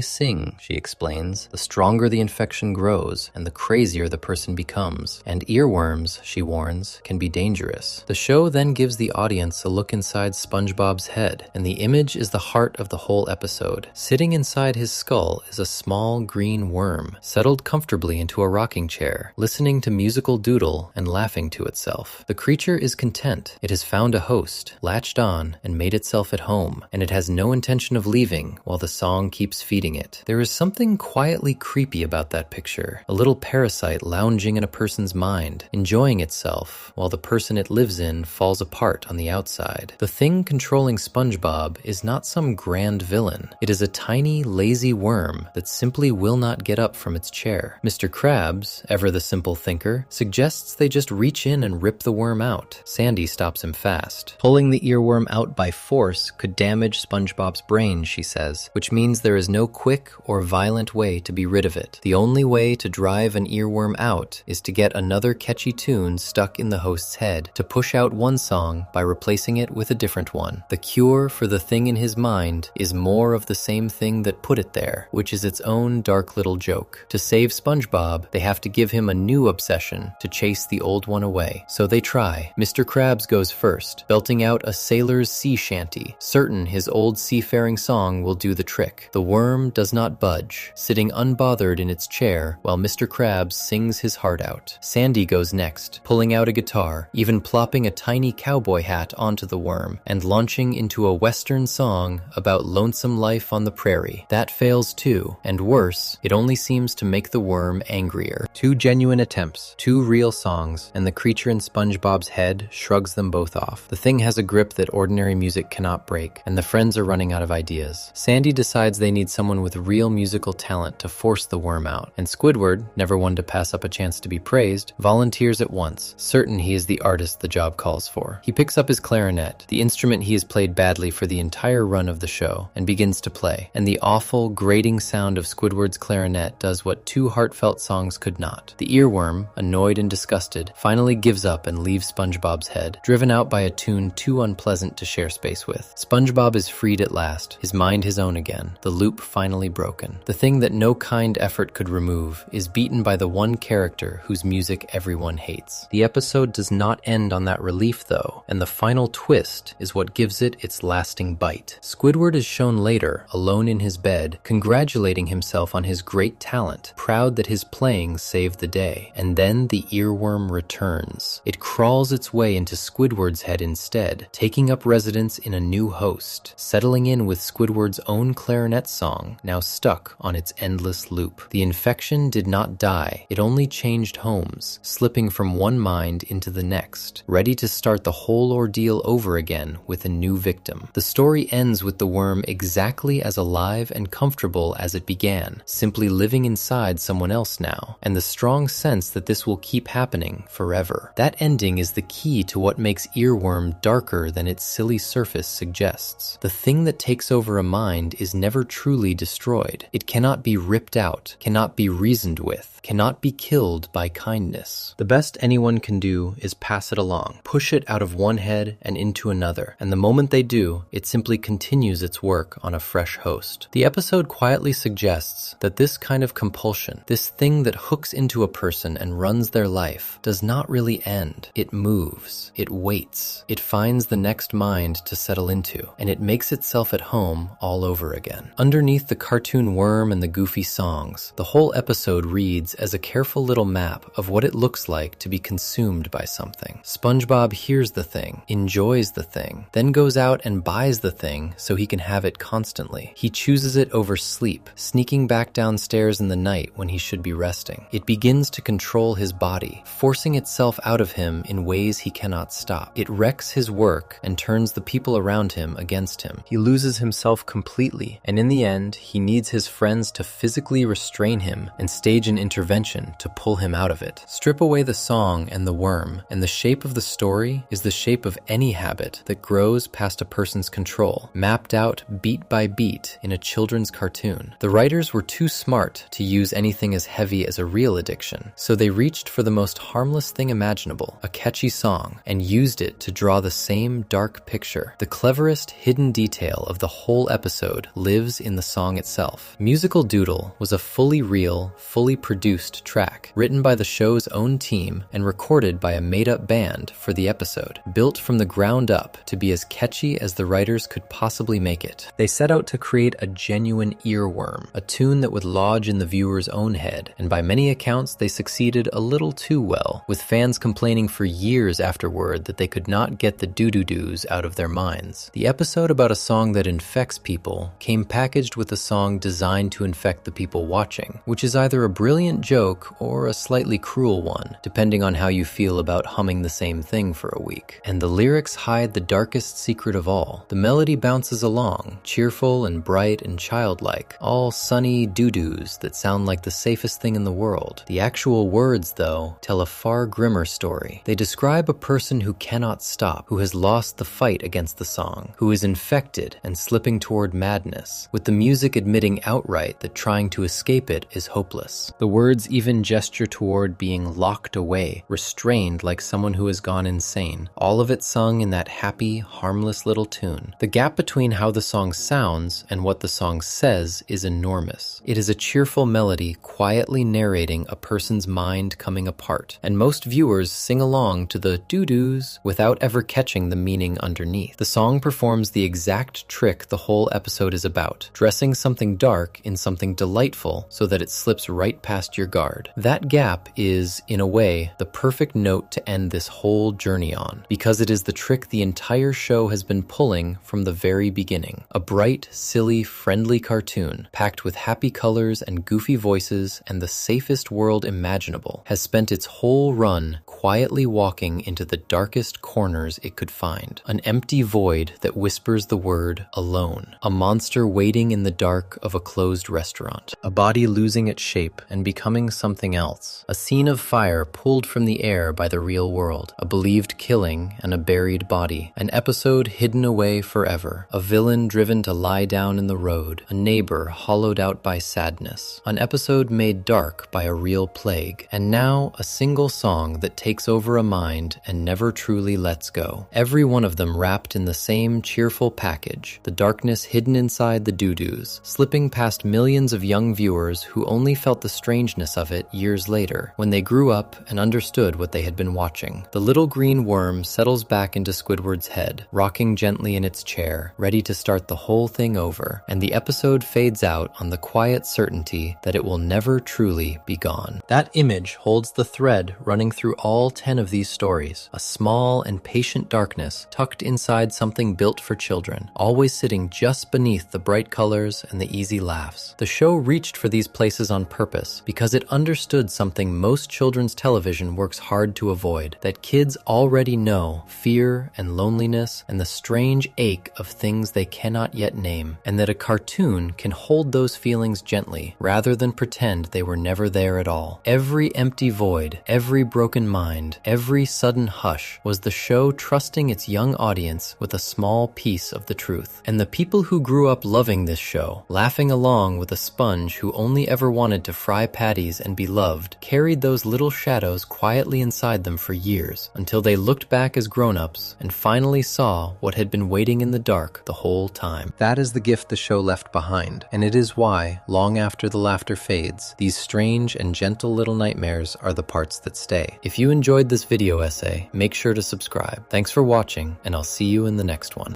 Speaker 1: sing, she explains, the stronger the infection grows and the crazier the person becomes. And earworms, she warns, can be dangerous. The show then gives the audience a look inside SpongeBob's head, and the image is the heart of the whole episode. Sitting inside his skull is a small green worm, settled comfortably into a rocking chair, listening to musical doodle and laughing to itself. The creature is content. It has found a host, latched on, and made itself at home, and it has no intention of leaving while the song keeps feeding it. There is something quietly creepy about that picture, a little parasite lounging in a person's mind, enjoying itself while the person it lives in falls apart on the outside. The thing controlling SpongeBob is not some grand villain. It is a tiny, lazy worm that simply will not get up from its chair. Mr. Krabs, ever the simple thinker, suggests they just reach in and rip the worm out. Sandy stops him fast. Pulling the earworm out by force could damage SpongeBob's brain, she says, which means there is no quick or violent way to be rid of it. The only way to drive an earworm out is to get another catchy tune stuck in the host's head, to push out one song by replacing it with a different one. The cure for the thing in his mind is more of the same thing that put it there, which is its own dark little joke. To save SpongeBob, they have to give him a new obsession to chase the old one away. So they try. Mr. Krabs goes first, belting out a sailor's sea shanty, certain his old seafaring song will do the trick. The worm does not budge, sitting unbothered in its chair while Mr. Krabs sings his heart out. Sandy goes next, pulling out a guitar, even plopping a tiny cowboy hat onto the worm, and launching into a western song about lonesome life on the prairie. That fails too, and worse, it only seems to make the worm angrier. 2 genuine attempts, 2 real songs, and the creature in SpongeBob's head shrugs them both off. The thing has a grip that ordinary music cannot break, and the friends are running out of ideas. Sandy decides they need someone with real musical talent to force the worm out, and Squidward, never one to pass up a chance to be praised, volunteers at once, certain he is the artist the job calls for. He picks up his clarinet, the instrument he has played badly for the entire run of the show, and begins to play, and the awful, grating sound of Squidward's clarinet does what 2 heartfelt songs could not. The earworm, annoyed and disgusted, finally gives up and leaves SpongeBob's head, driven out by a tune too unpleasant to share space with. SpongeBob is freed at last, his mind his own again, the loop finally broken. The thing that no kind effort could remove is beaten by the one character whose music everyone hates. The episode does not end on that relief though, and the final twist is what gives it its lasting bite. Squidward is shown later, alone in his bed, congratulating himself on his great talent, proud that his playing saved the day. And then the earworm returns. It crawls its way into Squidward's head instead, taking up residence in a new host, settling in with Squidward's own clarinet song, now stuck on its endless loop. The infection did not die, it only changed homes, slipping from one mind into the next, ready to start the whole ordeal over again with a new victim. The story ends with the worm exactly as alive and comfortable as it began, simply living inside someone else now, and the strong sense that this will keep happening forever. That ending is the key to what makes Earworm darker than its silly surface suggests. The thing that takes over a mind is never truly destroyed. It cannot be ripped out, cannot be reasoned with, cannot be killed by kindness. The best anyone can do is pass it along, push it out of one head and into another, and the moment they do, it simply continues its work on a fresh host. The episode quietly suggests that this kind of compulsion, this thing that hooks into a person and runs their life, does not really end. It moves, it waits, it finds the next mind to settle into, and it makes itself at home all over again. Underneath the cartoon worm and the goofy songs, the whole episode reads as a careful little map of what it looks like to be consumed by something. SpongeBob hears the thing, enjoys the thing, then goes out and buys the thing so he can have it constantly. He chooses it over sleep, sneaking back downstairs in the night when he should be resting. It begins to control his body, forcing itself out of him in ways he cannot stop. It wrecks his work and turns the people around him against him. He loses himself completely, and in the end, he needs his friends to physically restrain him and stage an intervention to pull him out of it. Strip away the song and the worm, and the shape of the story is the shape of any habit that grows past a person's control, mapped out beat by beat in a children's cartoon. The writers were too smart to use anything as heavy as a real addiction, so they reached for the most harmless thing imaginable, a catchy song, and used it to draw the same dark picture. The cleverest hidden detail of the whole episode lives in the song itself. Musical Doodle was a fully real, fully produced track, written by the show's own team and recorded by a made-up band for the episode, built from the ground up to be as catchy as the writers could possibly make it. They set out to create a genuine earworm, a tune that would lodge in the viewer's own head, and by many accounts they succeeded a little too well, with fans complaining for years afterward that they could not get the doo-doo-doos out of their minds. The episode about a song that infects people came packaged with a song designed to infect the people watching, which is either a brilliant joke or a slightly cruel one, depending on how you feel about humming the same thing for a week. And the lyrics hide the darkest secret of all. The melody bounces along, cheerful and bright and childlike, all sunny doo-doos that sound like the safest thing in the world. The actual words, though, tell a far grimmer story. They describe a person who cannot stop, who has lost the fight against the song, who is infected and slipping toward madness, with the music admitting outright that trying to escape it is hopeless. The words even gesture toward being locked away, restrained like someone who has gone insane, all of it sung in that happy, harmless little tune. The gap between how the song sounds and what the song says is enormous. It is a cheerful melody quietly narrating a person's mind coming apart, and most viewers sing along to the doo-doos without ever catching the meaning underneath. The song performs the exact trick the whole episode is about, dressing something dark dark in something delightful so that it slips right past your guard. That gap is, in a way, the perfect note to end this whole journey on, because it is the trick the entire show has been pulling from the very beginning. A bright, silly, friendly cartoon, packed with happy colors and goofy voices and the safest world imaginable, has spent its whole run quietly walking into the darkest corners it could find. An empty void that whispers the word alone. A monster waiting in the dark of a closed restaurant. A body losing its shape and becoming something else. A scene of fire pulled from the air by the real world. A believed killing and a buried body. An episode hidden away forever. A villain driven to lie down in the road. A neighbor hollowed out by sadness. An episode made dark by a real plague. And now a single song that takes over a mind and never truly lets go. Every one of them wrapped in the same cheerful package. The darkness hidden inside the doo-doos, slipping past millions of young viewers who only felt the strangeness of it years later, when they grew up and understood what they had been watching. The little green worm settles back into Squidward's head, rocking gently in its chair, ready to start the whole thing over, and the episode fades out on the quiet certainty that it will never truly be gone. That image holds the thread running through all 10 of these stories, a small and patient darkness tucked inside something built for children, always sitting just beneath the bright colors and the easy laughs. The show reached for these places on purpose because it understood something most children's television works hard to avoid, that kids already know: fear and loneliness and the strange ache of things they cannot yet name, and that a cartoon can hold those feelings gently rather than pretend they were never there at all. Every empty void, every broken mind, every sudden hush was the show trusting its young audience with a small piece of the truth. And the people who grew up loving this show, laughing along with a sponge who only ever wanted to fry patties and be loved, carried those little shadows quietly inside them for years, until they looked back as grown-ups and finally saw what had been waiting in the dark the whole time. That is the gift the show left behind, and it is why, long after the laughter fades, these strange and gentle little nightmares are the parts that stay. If you enjoyed this video essay, make sure to subscribe. Thanks for watching, and I'll see you in the next one.